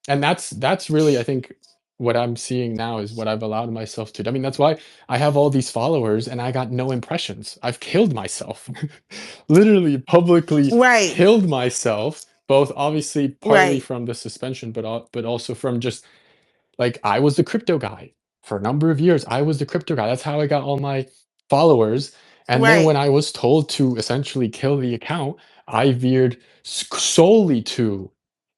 And that's really, I think, what I'm seeing now is what I've allowed myself to do. I mean, that's why I have all these followers and I got no impressions. I've killed myself. Literally publicly Right. killed myself, both obviously partly Right. from the suspension, but also from just, like, I was the crypto guy. For a number of years, I was the crypto guy. That's how I got all my followers. And then when Right. I was told to essentially kill the account, I veered solely to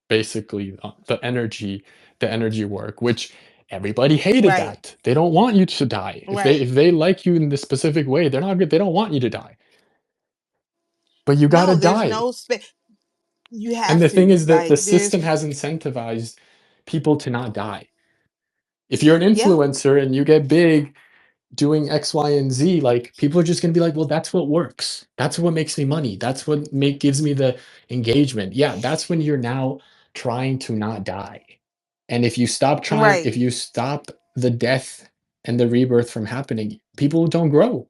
basically the energy work, which everybody hated Right. that. They don't want you to die. Right. If they like you in this specific way, they're not good. They don't want you to die. But you gotta No, there's die. no space. You And have the thing to. is that the Like there's system has incentivized people to not die. If you're an yeah. influencer and you get big doing X, Y, and Z, like, people are just gonna be like, well, that's what works. That's what makes me money. That's what gives me the engagement. Yeah, that's when you're now trying to not die. And if Right. you stop the death and the rebirth from happening, people don't grow.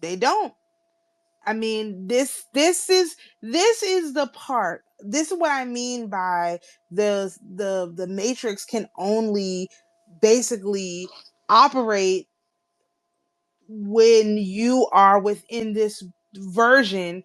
They don't. I mean, this is the part. This is what I mean by the matrix can only basically operate when you are within this version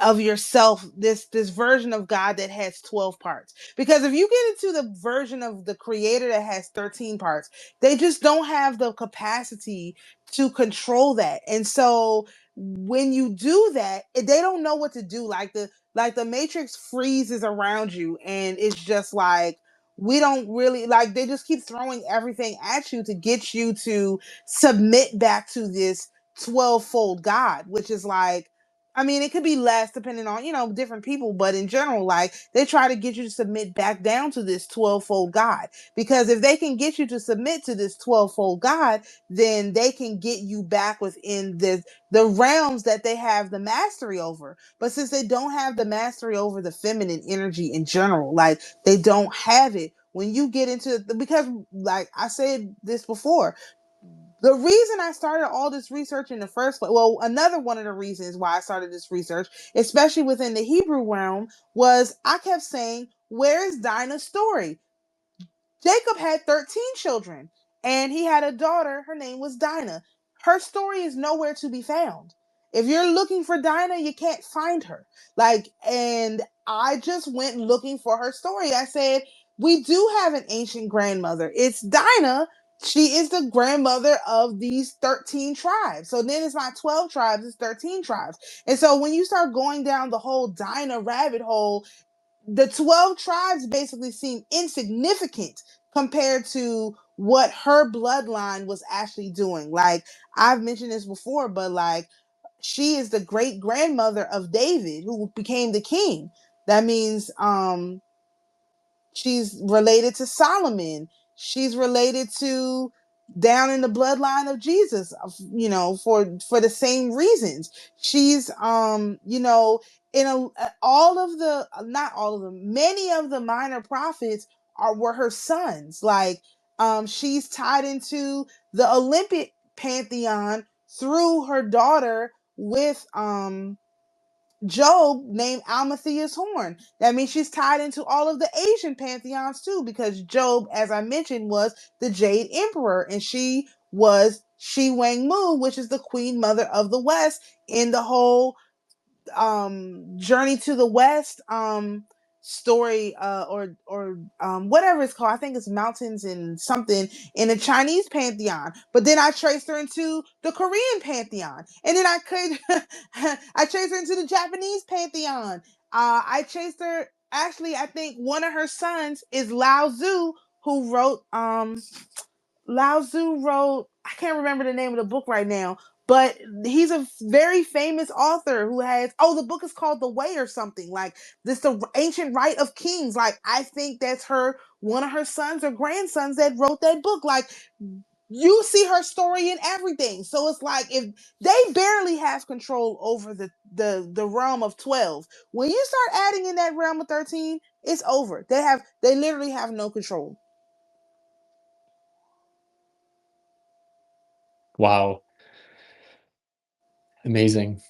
of yourself, this version of God that has 12 parts. Because if you get into the version of the creator that has 13 parts, they just don't have the capacity to control that. And so when you do that, they don't know what to do. Like the matrix freezes around you and it's just like we don't really like they just keep throwing everything at you to get you to submit back to this 12-fold God, which is like, I mean, it could be less depending on, different people, but in general, like they try to get you to submit back down to this 12-fold God. Because if they can get you to submit to this 12-fold God, then they can get you back within the realms that they have the mastery over. But since they don't have the mastery over the feminine energy in general, like they don't have it. When you get into because like I said this before, the reason I started all this research in the first place, well, another one of the reasons why I started this research, especially within the Hebrew realm, was I kept saying, where is Dinah's story? Jacob had 13 children and he had a daughter. Her name was Dinah. Her story is nowhere to be found. If you're looking for Dinah, you can't find her. Like, and I just went looking for her story. I said, we do have an ancient grandmother. It's Dinah. She is the grandmother of these 13 tribes. So then it's not 12 tribes, it's 13 tribes. And so when you start going down the whole Dinah rabbit hole, the 12 tribes basically seem insignificant compared to what her bloodline was actually doing. Like, I've mentioned this before, but like, she is the great grandmother of David, who became the king. That means she's related to Solomon. She's related to down in the bloodline of Jesus, you know, for the same reasons. She's you know, in all of the, not all of them, many of the minor prophets were her sons. Like, she's tied into the Olympic pantheon through her daughter with Job, named Almatheus Horn. That means she's tied into all of the Asian pantheons too, because Job, as I mentioned, was the Jade Emperor, and she was Shi Wang Mu, which is the Queen Mother of the West in the whole Journey to the West story, or whatever it's called. I think it's Mountains and something in the Chinese pantheon. But then I traced her into the Korean pantheon, and then I traced her into the Japanese pantheon. I chased her. Actually, I think one of her sons is Lao Tzu, who wrote Lao Tzu wrote, I can't remember the name of the book right now, but he's a very famous author who has, oh, the book is called The Way or something. Like, this, the ancient rite of kings. Like, I think that's one of her sons or grandsons that wrote that book. Like, you see her story in everything. So it's like, if they barely have control over the realm of 12, when you start adding in that realm of 13, it's over. They literally have no control. Wow. Amazing.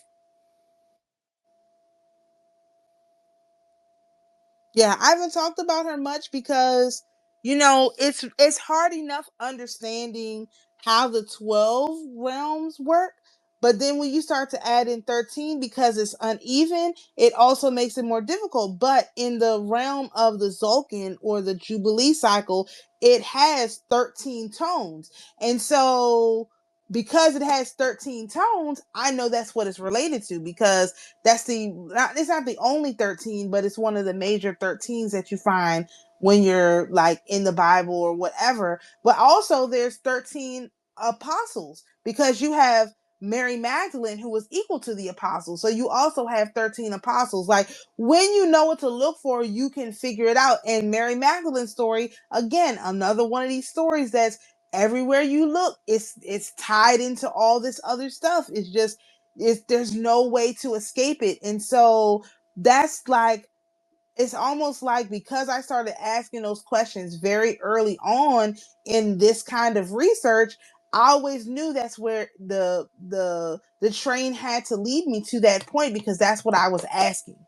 Yeah, I haven't talked about her much because, you know, it's hard enough understanding how the 12 realms work, but then when you start to add in 13, because it's uneven, it also makes it more difficult. But in the realm of the Zolkin, or the Jubilee cycle, it has 13 tones. And so, because it has 13 tones, I know that's what it's related to, because it's not the only 13, but it's one of the major 13s that you find when you're like in the Bible or whatever. But also there's 13 apostles, because you have Mary Magdalene, who was equal to the apostles. So you also have 13 apostles. Like, when you know what to look for, you can figure it out. And Mary Magdalene's story, again, another one of these stories that's everywhere you look, it's tied into all this other stuff. It's just, there's no way to escape it. And so that's like, it's almost like, because I started asking those questions very early on in this kind of research, I always knew that's where the train had to lead me to that point, because that's what I was asking.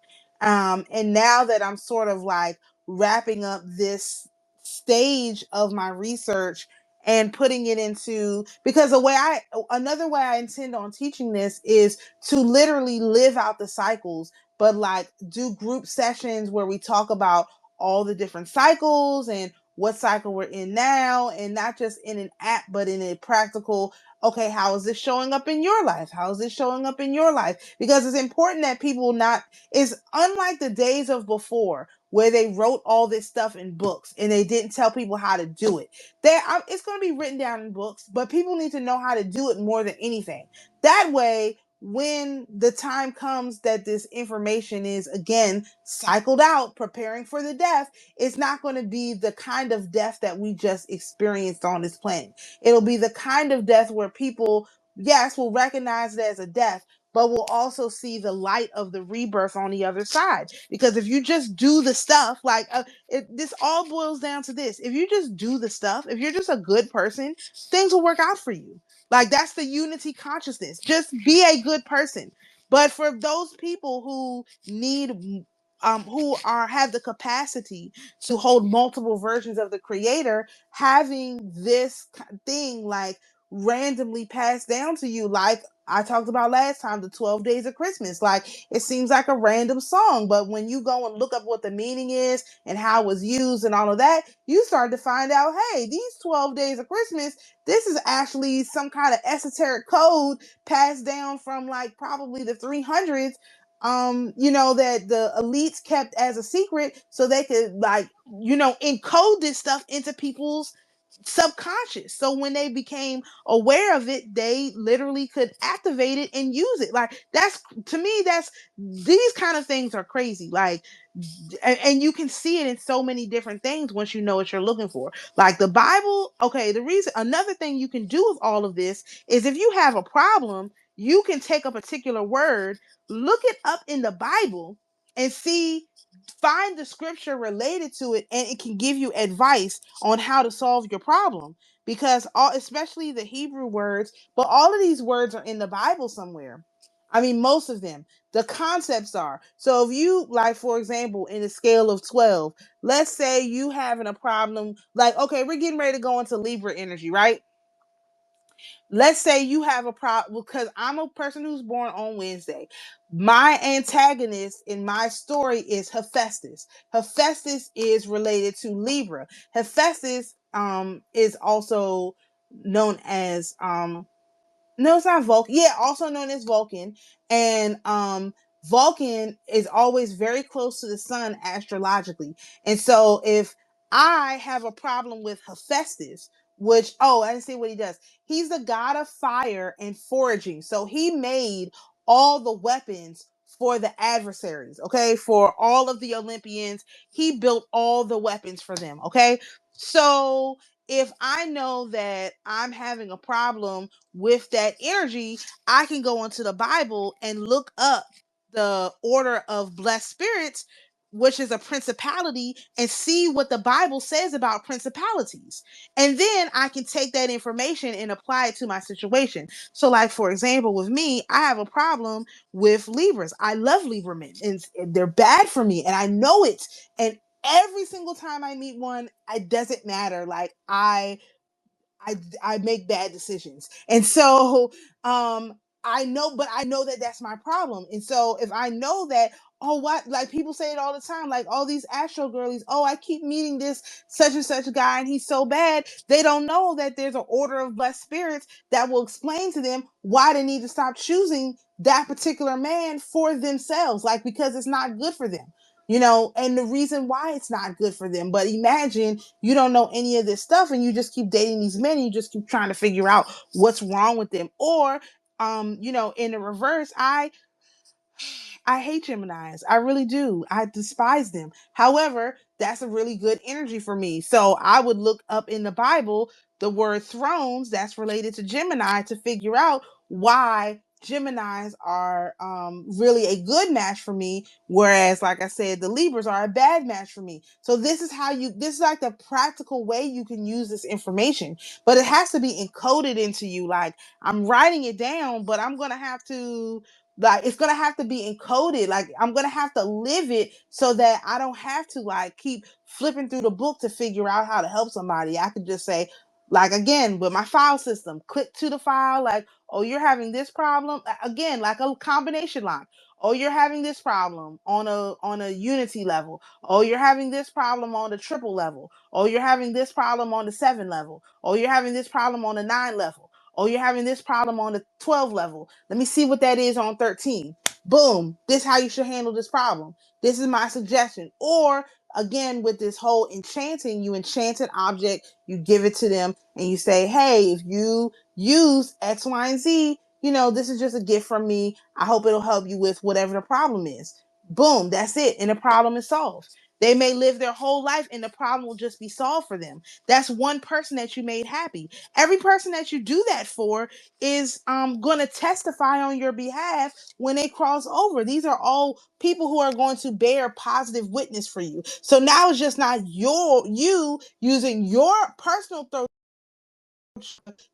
And now that I'm sort of like wrapping up this stage of my research and putting it into, because another way I intend on teaching this is to literally live out the cycles, but like do group sessions where we talk about all the different cycles and what cycle we're in now, and not just in an app, but in a practical, okay, how is this showing up in your life? How is this showing up in your life? Because it's important that people not, is unlike the days of before, where they wrote all this stuff in books and they didn't tell people how to do it. It's going to be written down in books, but people need to know how to do it more than anything. That way, when the time comes that this information is again cycled out, preparing for the death, it's not going to be the kind of death that we just experienced on this planet. It'll be the kind of death where people, yes, will recognize it as a death, but will also see the light of the rebirth on the other side. Because if you just do the stuff, like this all boils down to this: if you just do the stuff, if you're just a good person, things will work out for you. Like, that's the unity consciousness. Just be a good person. But for those people who need, who have the capacity to hold multiple versions of the creator, having this thing like randomly passed down to you, like I talked about last time, the 12 days of Christmas. Like, it seems like a random song, but when you go and look up what the meaning is and how it was used and all of that, you start to find out, hey, these 12 days of Christmas, this is actually some kind of esoteric code passed down from like probably the 300s, that the elites kept as a secret so they could, like, encode this stuff into people's subconscious. So when they became aware of it, they literally could activate it and use it. Like, that's, to me, that's, these kind of things are crazy. Like, and you can see it in so many different things once you know what you're looking for. Like the Bible. Okay, the reason, another thing you can do with all of this is, if you have a problem, you can take a particular word, look it up in the Bible, and see, find the scripture related to it, and it can give you advice on how to solve your problem. Because all, especially the Hebrew words, but all of these words are in the Bible somewhere. I mean, most of them. The concepts are. So if you, like, for example, in a scale of 12, let's say you having a problem, like, okay, we're getting ready to go into Libra energy, right? Let's say you have a problem, because I'm a person who's born on Wednesday. My antagonist in my story is Hephaestus. Hephaestus is related to Libra. Hephaestus is also known as no, it's not Vulcan. Yeah, also known as Vulcan. And Vulcan is always very close to the sun astrologically. And so if I have a problem with Hephaestus, which, oh, I didn't see what he does. He's the god of fire and foraging. So he made all the weapons for the adversaries, okay? For all of the Olympians, he built all the weapons for them, okay? So if I know that I'm having a problem with that energy, I can go into the Bible and look up the order of blessed spirits, which is a principality, and see what the Bible says about principalities. And then I can take that information and apply it to my situation. So, like, for example, with me, I have a problem with Libras. I love Libra and they're bad for me, and I know it. And every single time I meet one, it doesn't matter. Like, I make bad decisions. And so I know, but I know that that's my problem. And so if I know that, oh, what, like, people say it all the time, like, all these astro girlies, oh, I keep meeting this such and such guy and he's so bad. They don't know that there's an order of blessed spirits that will explain to them why they need to stop choosing that particular man for themselves, like, because it's not good for them. And the reason why it's not good for them. But imagine you don't know any of this stuff and you just keep dating these men and you just keep trying to figure out what's wrong with them. Or in the reverse, I hate Geminis. I really do. I despise them. However, that's a really good energy for me. So I would look up in the Bible the word thrones that's related to Gemini to figure out why Geminis are really a good match for me, whereas, like I said, the Libras are a bad match for me. So this is like the practical way you can use this information, but it has to be encoded into you. Like, I'm writing it down, but I'm gonna have to, like, it's gonna have to be encoded. Like, I'm gonna have to live it so that I don't have to, like, keep flipping through the book to figure out how to help somebody. I could just say, like, again, with my file system, click to the file, like, oh, you're having this problem again, like a combination lock. Oh, you're having this problem on a unity level. Oh, you're having this problem on the triple level. Oh, you're having this problem on the 7 level. Oh, you're having this problem on the 9 level. Oh, you're having this problem on the 12 level. Let me see what that is on 13. Boom. This is how you should handle this problem. This is my suggestion. Or, again, with this whole enchanting, you enchant an object, you give it to them, and you say, hey, if you use X, Y, and Z, this is just a gift from me. I hope it'll help you with whatever the problem is. Boom. That's it. And the problem is solved. They may live their whole life and the problem will just be solved for them. That's one person that you made happy. Every person that you do that for is going to testify on your behalf when they cross over. These are all people who are going to bear positive witness for you. So now it's just not you using your personal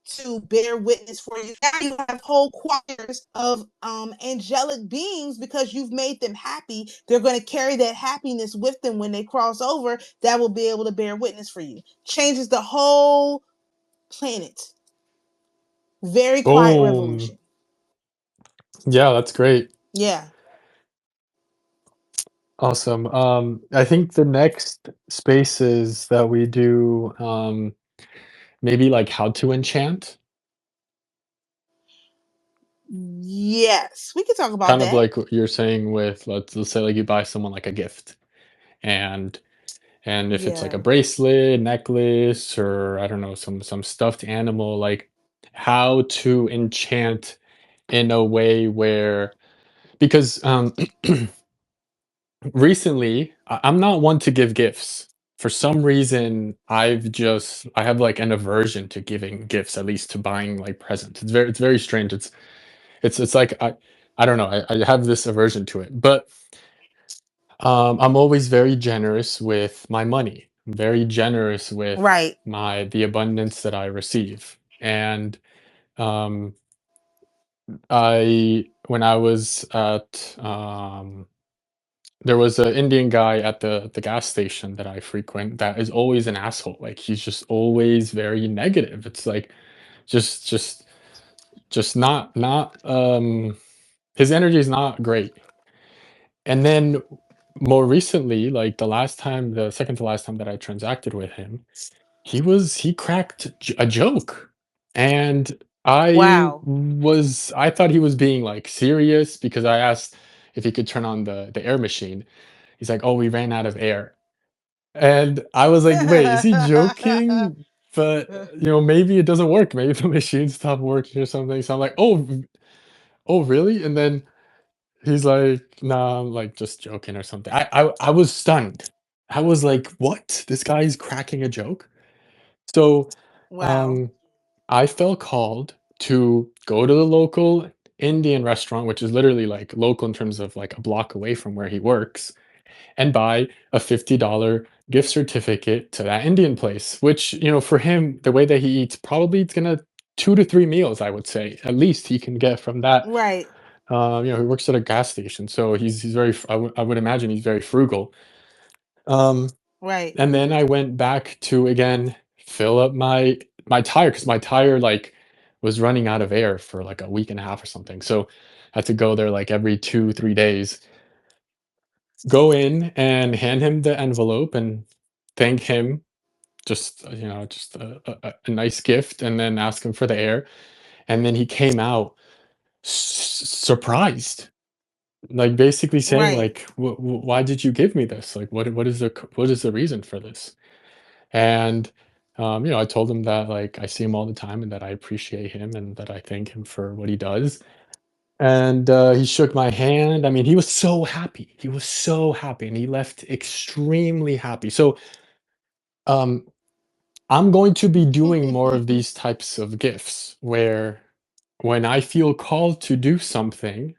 to bear witness for you. Now you have whole choirs of angelic beings because you've made them happy. They're going to carry that happiness with them when they cross over. That will be able to bear witness for you. Changes the whole planet. Very quiet Boom. revolution. Yeah, that's great. Yeah. Awesome. I think the next spaces that we do, maybe like how to enchant, Yes, we can talk about kind of that. like what you're saying with let's say like you buy someone like a gift, and if it's like a Yeah. bracelet, necklace, or I don't know, some stuffed animal, like how to enchant in a way where because recently I'm not one to give gifts. For some reason, I have like an aversion to giving gifts, at least to buying like presents. It's very strange. It's like I don't know. I have this aversion to it. But I'm always very generous with my money. I'm very generous with Right. my the abundance that I receive. And um I when I was at there was an Indian guy at the gas station that I frequent that is always an asshole. Like he's just always very negative. It's like just just just not his energy is not great. And then more recently, like the second to last time that I transacted with him, he cracked a joke. And Wow. I thought he was being like serious because I asked if he could turn on the air machine. He's like, "Oh, we ran out of air." And I was like, "Wait, is he joking?" But, maybe it doesn't work. Maybe the machine stopped working or something. So I'm like, "Oh, really?" And then he's like, "Nah, I'm, like, just joking or something." I was stunned. I was like, "What? This guy's cracking a joke?" So, Wow. um, I felt called to go to the local Indian restaurant, which is literally, like, local in terms of, like, a block away from where he works, and buy a $50 gift certificate to that Indian place, which, for him, the way that he eats, probably it's gonna 2 to 3 meals, I would say, at least he can get from that. Right. He works at a gas station, so he's very I would imagine he's very frugal. Um, Right. and then I went back to, again, fill up my tire because my tire, like, was running out of air for, like, a week and a half or something, so I had to go there, like, every 2, 3 days. Go in and hand him the envelope and thank him, just, just a nice gift, and then ask him for the air, and then he came out surprised, like, basically saying, Right. like, why did you give me this? Like, what is the reason for this?" And, I told him that, like, I see him all the time and that I appreciate him and that I thank him for what he does. And, he shook my hand. I mean, he was so happy. He was so happy, and he left extremely happy. So, um, I'm going to be doing more of these types of gifts where when I feel called to do something,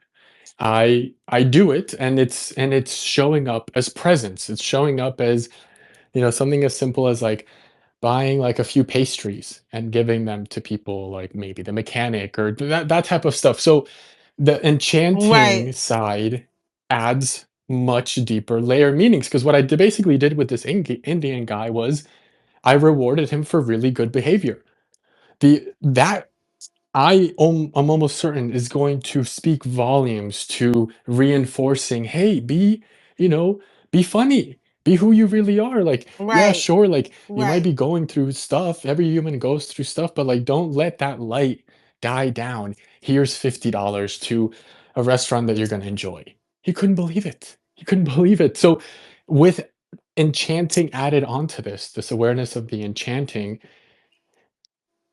I do it, and it's showing up as presents. It's showing up as, something as simple as, like, buying, like, a few pastries and giving them to people, like, maybe the mechanic or that type of stuff. So, the Right. enchanting side adds much deeper layer meanings. Because what I basically did with this Indian guy was I rewarded him for really good behavior. The that I'm almost certain is going to speak volumes to reinforcing, "Hey, you know, be funny. Be who you really are." Like, yeah, Right. sure, like, you might Right. be going through stuff. Every human goes through stuff, but, like, don't let that light die down. Here's $50 to a restaurant that you're gonna enjoy. He couldn't believe it. He couldn't believe it. So, with enchanting added onto this awareness of the enchanting,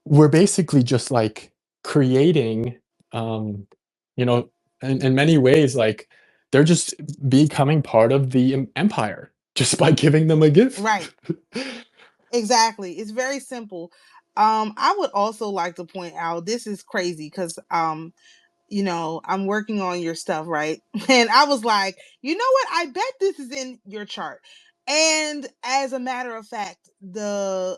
we're basically just like creating, um you know in many ways, like, they're just becoming part of the empire just by giving them a gift. Right. Exactly. It's very simple. I would also like to point out this is crazy because I'm working on your stuff, right? And I was like, you know what? I bet this is in your chart. And as a matter of fact, the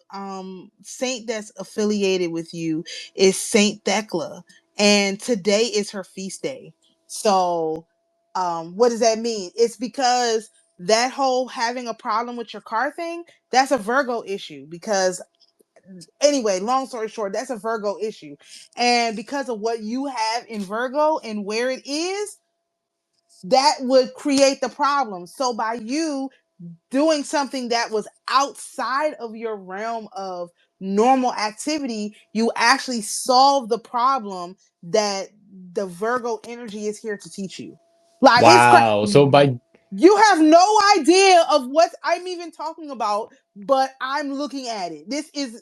saint that's affiliated with you is Saint Thecla, and today is her feast day. So, what does that mean? It's because that whole having a problem with your car thing, that's a Virgo issue because anyway, long story short, that's a Virgo issue. And because of what you have in Virgo and where it is, that would create the problem. So by you doing something that was outside of your realm of normal activity, you actually solve the problem that the Virgo energy is here to teach you. Like it's Wow. So by you have no idea of what I'm even talking about, but I'm looking at it. This is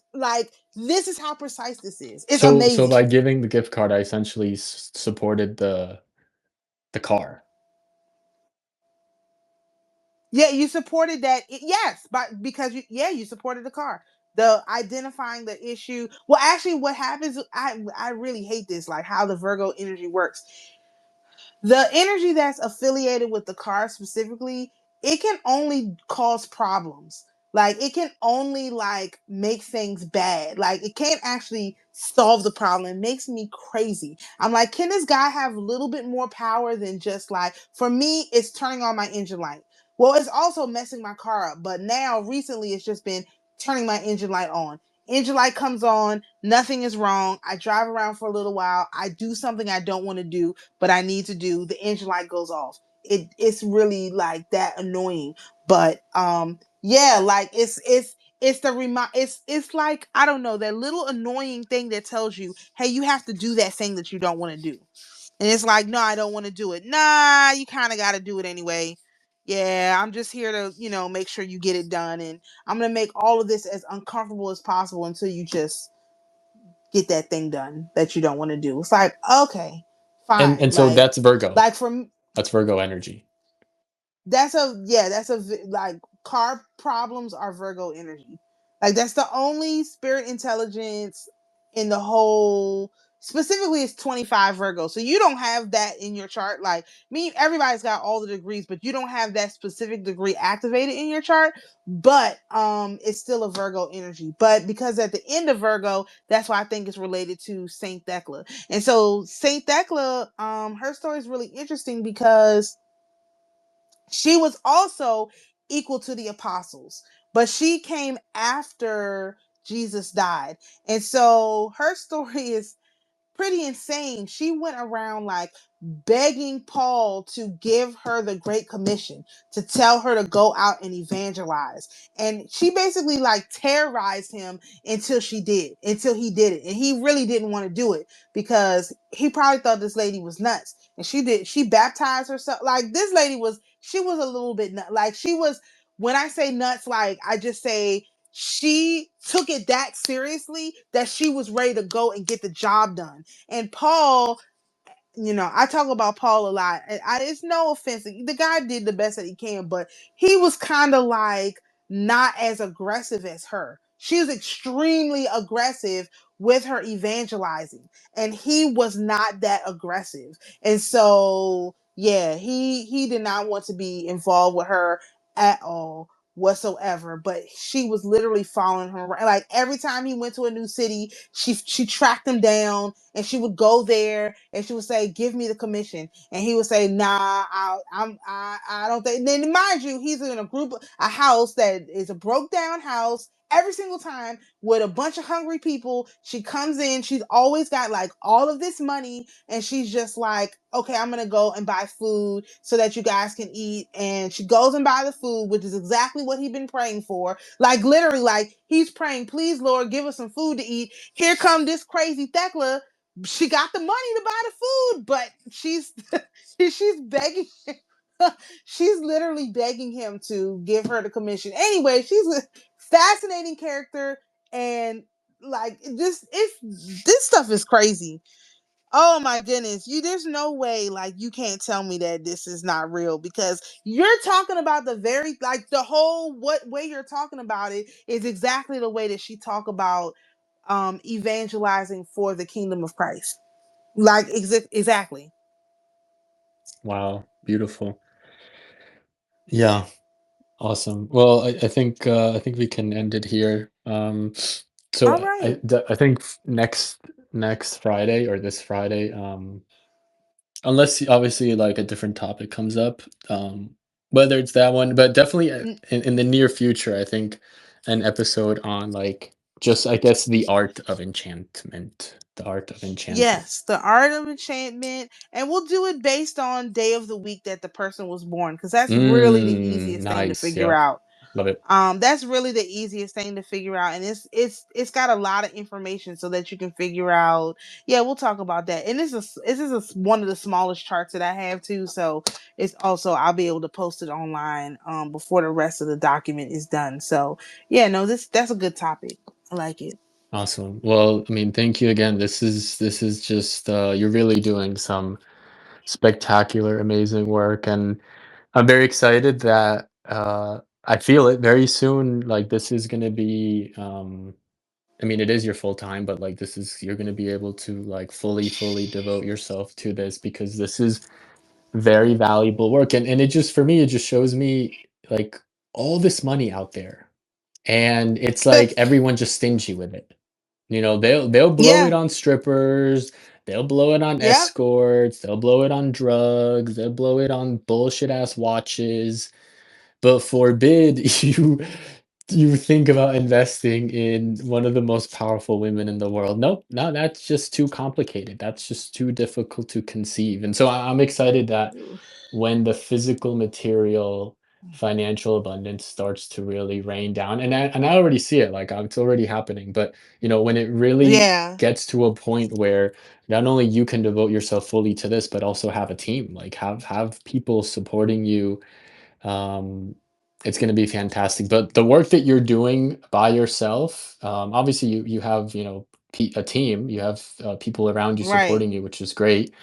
how precise this is. It's so amazing. by giving the gift card, I essentially supported the car. Yeah, you supported that. Yes, but because you supported the car. The identifying the issue. Well, actually, what happens? I really hate this. Like how the Virgo energy works. The energy that's affiliated with the car specifically, it can only cause problems. Like it can only like make things bad. Like it can't actually solve the problem. It makes me crazy. I'm like, can this guy have a little bit more power than just like, for me, it's turning on my engine light. Well, it's also messing my car up. But now recently it's just been turning my engine light on. Engine light comes on, nothing is wrong. I drive around for a little while. I do something I don't want to do, but I need to do. The engine light goes off. It's really like that annoying. But yeah, like it's the it's like, I don't know, that little annoying thing that tells you, hey, you have to do that thing that you don't want to do. And it's like, no, I don't want to do it. Nah, you kind of got to do it anyway. Yeah, I'm just here to, make sure you get it done. And I'm going to make all of this as uncomfortable as possible until you just get that thing done that you don't want to do. It's like, okay, fine. And so that's Virgo. Like from That's Virgo energy. that's a like, car problems are Virgo energy. Like that's the only spirit intelligence in the whole. Specifically, it's 25 Virgo. So you don't have that in your chart. Like me, everybody's got all the degrees, but you don't have that specific degree activated in your chart. But it's still a Virgo energy. But because at the end of Virgo, that's why I think it's related to Saint Thecla. And so Saint Thecla, her story is really interesting because she was also equal to the apostles, but she came after Jesus died. And so her story is pretty insane. She went around like begging Paul to give her the Great Commission, to tell her to go out and evangelize. And she basically like terrorized him until he did it. And he really didn't want to do it because he probably thought this lady was nuts. And she baptized herself. Like she was a little bit nuts. Like she was, when I say nuts, like I just say she took it that seriously that she was ready to go and get the job done. And Paul, I talk about Paul a lot. It's no offense. The guy did the best that he can, but he was kind of like not as aggressive as her. She was extremely aggressive with her evangelizing, and he was not that aggressive. And so, yeah, he did not want to be involved with her at all whatsoever. But she was literally following him around. Like every time he went to a new city, she tracked him down, and she would go there and she would say, "Give me the commission," and he would say, "Nah, I don't think." And then mind you, he's in a house that is a broke down house. Every single time with a bunch of hungry people, she comes in. She's always got like all of this money, and she's just like, "Okay, I'm gonna go and buy food so that you guys can eat." And she goes and buy the food, which is exactly what he'd been praying for. Like literally, like he's praying, "Please, Lord, give us some food to eat." Here come this crazy Thecla. She got the money to buy the food, but she's begging. She's literally begging him to give her the commission. Anyway, she's a fascinating character, and like this stuff is crazy. Oh my goodness, there's no way like you can't tell me that this is not real, because you're talking about the very, like, the whole what way you're talking about it is exactly the way that she talk about evangelizing for the kingdom of Christ. Like exactly. Wow, beautiful. Yeah, awesome. Well, I think we can end it here. All So right. I think next Friday or this Friday, unless obviously like a different topic comes up, whether it's that one, but definitely in the near future, I think an episode on like just, I guess, the art of enchantment. The art of enchanting. Yes, the art of enchantment, and we'll do it based on day of the week that the person was born, because that's really the easiest thing to Nice. figure Yep. out. Love it. That's really the easiest thing to figure out, and it's got a lot of information so that you can figure out. Yeah, we'll talk about that. And one of the smallest charts that I have too, so it's also, I'll be able to post it online before the rest of the document is done. So yeah, no, that's a good topic. I like it. Awesome. Well, I mean, thank you again. This is just you're really doing some spectacular, amazing work, and I'm very excited that I feel it very soon. Like this is going to be, I mean, it is your full time, but like this is, you're going to be able to like fully devote yourself to this, because this is very valuable work, and it just, for me, it just shows me like all this money out there, and it's like everyone just stingy with it. You know, they'll blow Yeah. it on strippers, they'll blow it on Yep. escorts, they'll blow it on drugs, they'll blow it on bullshit ass watches. But forbid you think about investing in one of the most powerful women in the world. Nope, no, that's just too complicated. That's just too difficult to conceive. And so I'm excited that when the physical material financial abundance starts to really rain down, and I already see it, like it's already happening, but you know, when it really Yeah. gets to a point where not only you can devote yourself fully to this, but also have a team, like have people supporting you, um, it's going to be fantastic. But the work that you're doing by yourself, obviously you have, you know, a team, you have people around you Right. supporting you, which is great.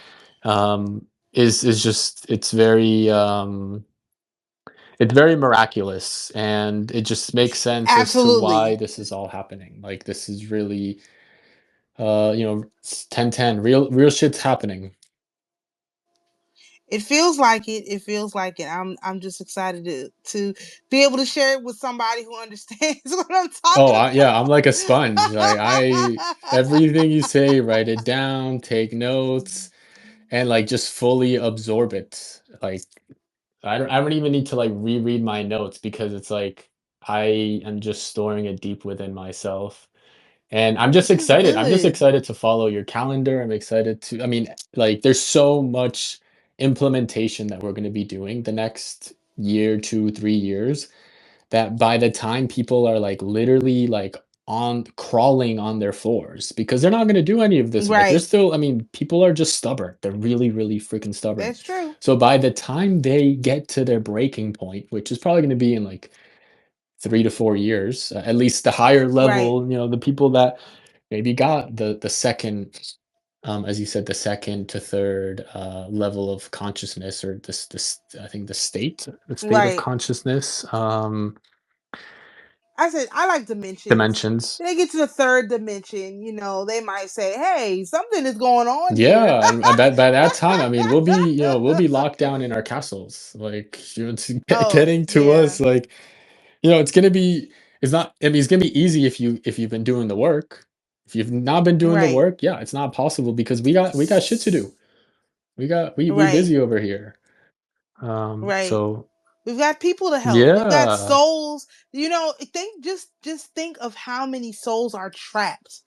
Is just, it's very miraculous, and it just makes sense as to why Absolutely. this is all happening. Like this is really, you know, it's 10-10, real shit's happening. It feels like it. It feels like it. I'm just excited to be able to share it with somebody who understands what I'm Oh, talking yeah, I'm like a sponge. Like about. everything you say, write it down, take notes, and like just fully absorb it. Like I don't even need to like reread my notes, because it's like I am just storing it deep within myself. And I'm just Which is excited. I'm just good. excited to follow your calendar. I'm excited to, I mean, like there's so much implementation that we're going to be doing the next year, 2, 3 years, that by the time people are like literally like on crawling on their floors, because they're not going to do any of this work. They're Right. still, I mean, people are just stubborn. They're really freaking stubborn. That's true. So by the time they get to their breaking point, which is probably going to be in like 3 to 4 years, at least the higher Right. level, you know, the people that maybe got the second, as you said, the second to third level of consciousness, or this, I think the state of Right. consciousness, I said I like dimensions. dimensions. They get to the third dimension, they might say, "Hey, something is going on here." Yeah, and by that time, I mean, we'll be locked down in our castles. Like, you know, Oh, getting to yeah. us, like, you know, it's gonna be, it's not, I mean, it's gonna be easy if you've been doing the work. If you've not been doing the Right. work, yeah, it's not possible, because we got shit to do. We Right. busy over here. Right. So We've got people to help. We've got yeah. souls. Just think of how many souls are trapped.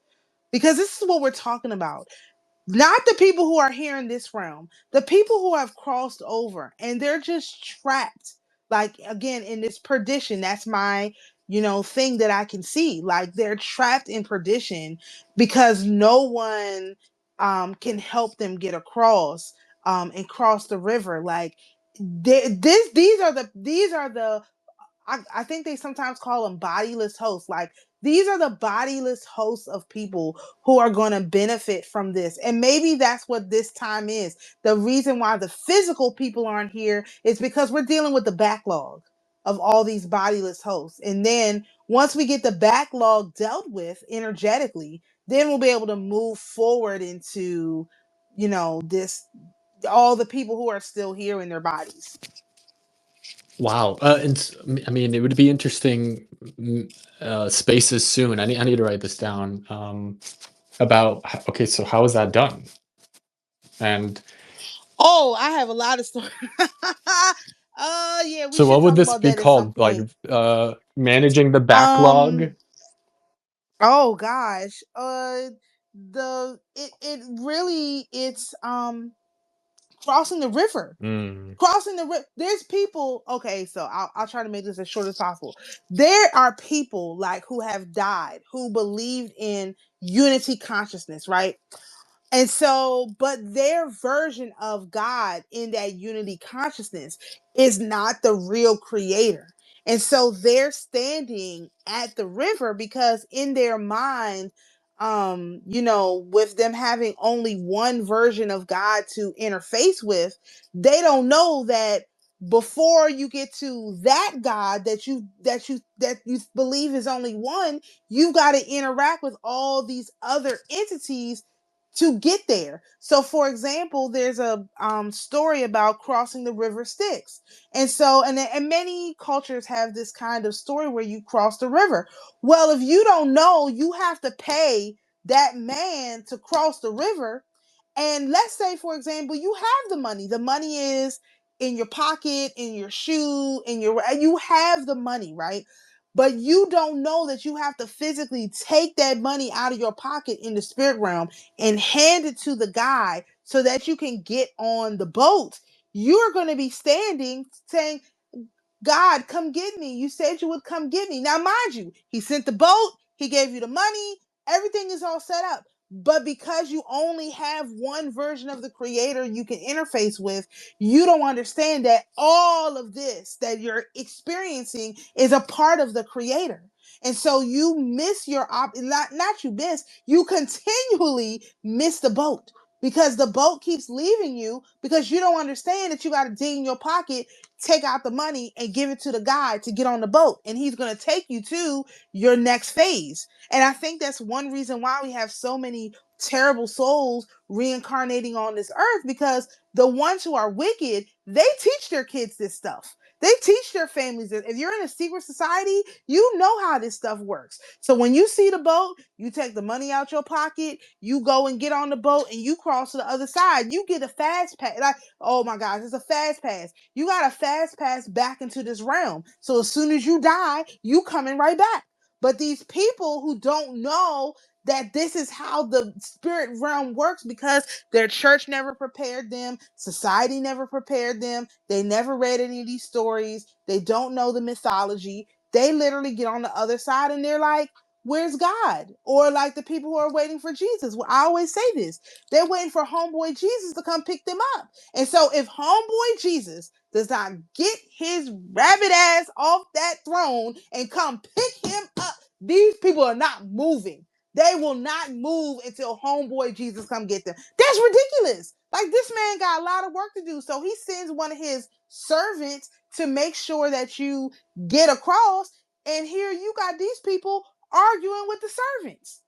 Because this is what we're talking about. Not the people who are here in this realm, the people who have crossed over and they're just trapped, like again in this perdition. That's my thing that I can see. Like they're trapped in perdition because no one can help them get across and cross the river. Like these are the I think they sometimes call them bodiless hosts. Like these are the bodiless hosts of people who are going to benefit from this. And maybe that's what this time is. The reason why the physical people aren't here is because we're dealing with the backlog of all these bodiless hosts. And then once we get the backlog dealt with energetically, then we'll be able to move forward into, this all the people who are still here in their bodies. Wow. I mean, it would be interesting, spaces soon. I need to write this down. About okay, so how is that done? And Oh, I have a lot of stories. Yeah, we so should what would talk this about be that at some called? Like point. managing the backlog? Um, Oh gosh. It really it's crossing the river. Crossing the river. There's people. Okay, so I'll try to make this as short as possible. There are people like who have died who believed in unity consciousness, right? And so, but their version of God in that unity consciousness is not the real creator. And so they're standing at the river because in their mind, with them having only one version of God to interface with, they don't know that before you get to that God that you believe is only one, you got to interact with all these other entities to get there. So, for example, there's a story about crossing the river Styx, and so and many cultures have this kind of story where you cross the river. Well, if you don't know, you have to pay that man to cross the river. And let's say, for example, you have the money. The money is in your pocket, in your shoe, you have the money, right? But you don't know that you have to physically take that money out of your pocket in the spirit realm and hand it to the guy so that you can get on the boat. You're going to be standing saying, God, come get me. You said you would come get me. Now, mind you, he sent the boat, he gave you the money, everything is all set up. But because you only have one version of the creator you can interface with, you don't understand that all of this that you're experiencing is a part of the creator. And so you miss not you miss, you continually miss the boat because the boat keeps leaving you because you don't understand that you got to dig in your pocket, take out the money and give it to the guy to get on the boat, and he's going to take you to your next phase. And I think that's one reason why we have so many terrible souls reincarnating on this earth, because the ones who are wicked, they teach their kids this stuff. They teach their families that if you're in a secret society, you know how this stuff works. So when you see the boat, you take the money out your pocket, you go and get on the boat, and you cross to the other side. You get a fast pass. Like, oh my gosh, it's a fast pass. You got a fast pass back into this realm. So as soon as you die, you coming right back. But these people who don't know that this is how the spirit realm works because their church never prepared them, society never prepared them, they never read any of these stories, they don't know the mythology, they literally get on the other side and they're like, where's God? Or like the people who are waiting for Jesus. Well, I always say this, they're waiting for homeboy Jesus to come pick them up. And so if homeboy Jesus does not get his rabbit ass off that throne and come pick him up, these people are not moving. They will not move until homeboy Jesus come get them. That's ridiculous. Like, this man got a lot of work to do. So he sends one of his servants to make sure that you get across. And here you got these people arguing with the servants,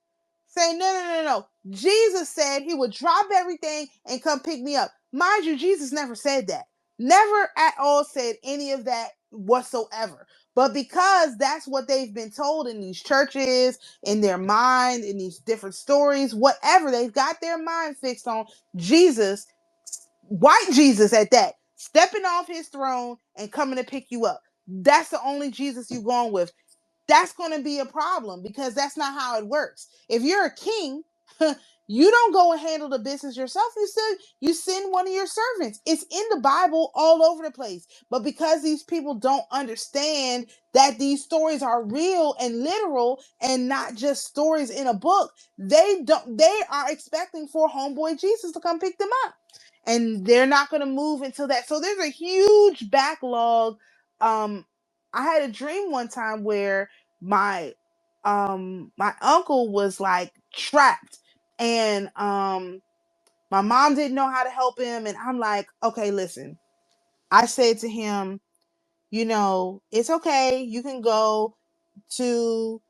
saying, no, no, no, no. Jesus said he would drop everything and come pick me up. Mind you, Jesus never said that. Never at all said any of that whatsoever. But because that's what they've been told in these churches, in their mind, in these different stories, whatever, they've got their mind fixed on Jesus, white Jesus at that, stepping off his throne and coming to pick you up. That's the only Jesus you're going with. That's going to be a problem because that's not how it works. If you're a king, you don't go and handle the business yourself. You send one of your servants. It's in the Bible all over the place. But because these people don't understand that these stories are real and literal and not just stories in a book, they are expecting for homeboy Jesus to come pick them up. And they're not going to move until that. So there's a huge backlog. I had a dream one time where my uncle was like trapped, and my mom didn't know how to help him, and I'm like, okay, listen. I said to him, it's okay. You can go to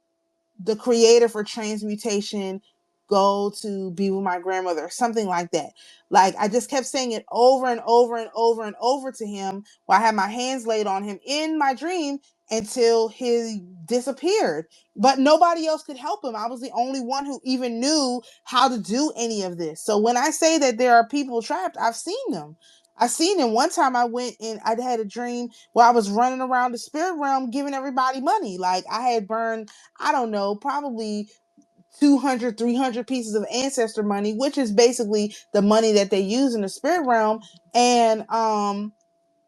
the creator for transmutation, go to be with my grandmother, or something like that. Like, I just kept saying it over and over and over and over to him while I had my hands laid on him in my dream until he disappeared. But nobody else could help him. I was the only one who even knew how to do any of this. So when I say that there are people trapped, I've seen them. I seen him. One time I went and I had a dream where I was running around the spirit realm giving everybody money. Like, I had burned, I don't know, probably 200, 300 pieces of ancestor money, which is basically the money that they use in the spirit realm. And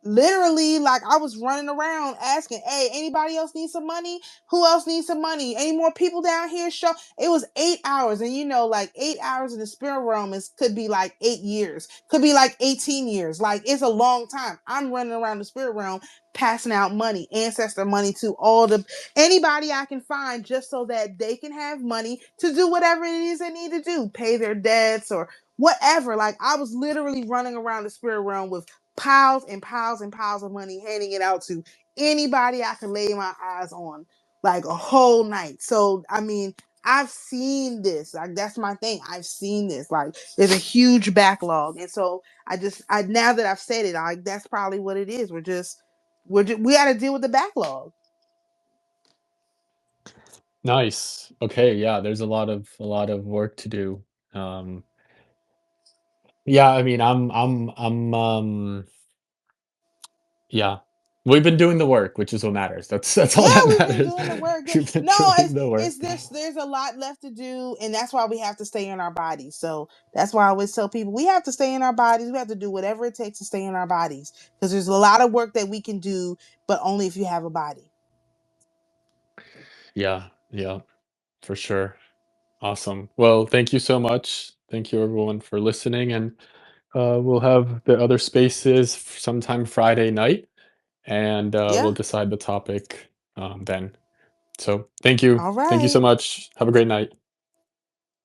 literally, like, I was running around asking, hey, anybody else need some money? Who else needs some money? Any more people down here? Show. It was 8 hours, and like 8 hours in the spirit realm could be like 8 years, could be like 18 years. Like, it's a long time. I'm running around the spirit realm passing out money, ancestor money, to all the anybody I can find, just so that they can have money to do whatever it is they need to do, pay their debts or whatever. Like, I was literally running around the spirit realm with piles and piles and piles of money, handing it out to anybody I could lay my eyes on, like a whole night. So, I mean, I've seen this. Like, that's my thing. I've seen this. Like, there's a huge backlog, and so I now that I've said it, like, that's probably what it is. We got to deal with the backlog. Nice. Okay, yeah, there's a lot of work to do. Um, yeah, I mean, yeah, we've been doing the work, which is what matters. That's all Yeah, that we've been matters. doing the work. We've been No, doing the work. there's a lot left to do, and that's why we have to stay in our bodies. So that's why I always tell people we have to stay in our bodies. We have to do whatever it takes to stay in our bodies, because there's a lot of work that we can do, but only if you have a body. Yeah, yeah, for sure. Awesome. Well, thank you so much. Thank you everyone for listening, and we'll have the other spaces sometime Friday night, and we'll Yeah. decide the topic then. So thank you. All Thank you so right. much. Have a great night.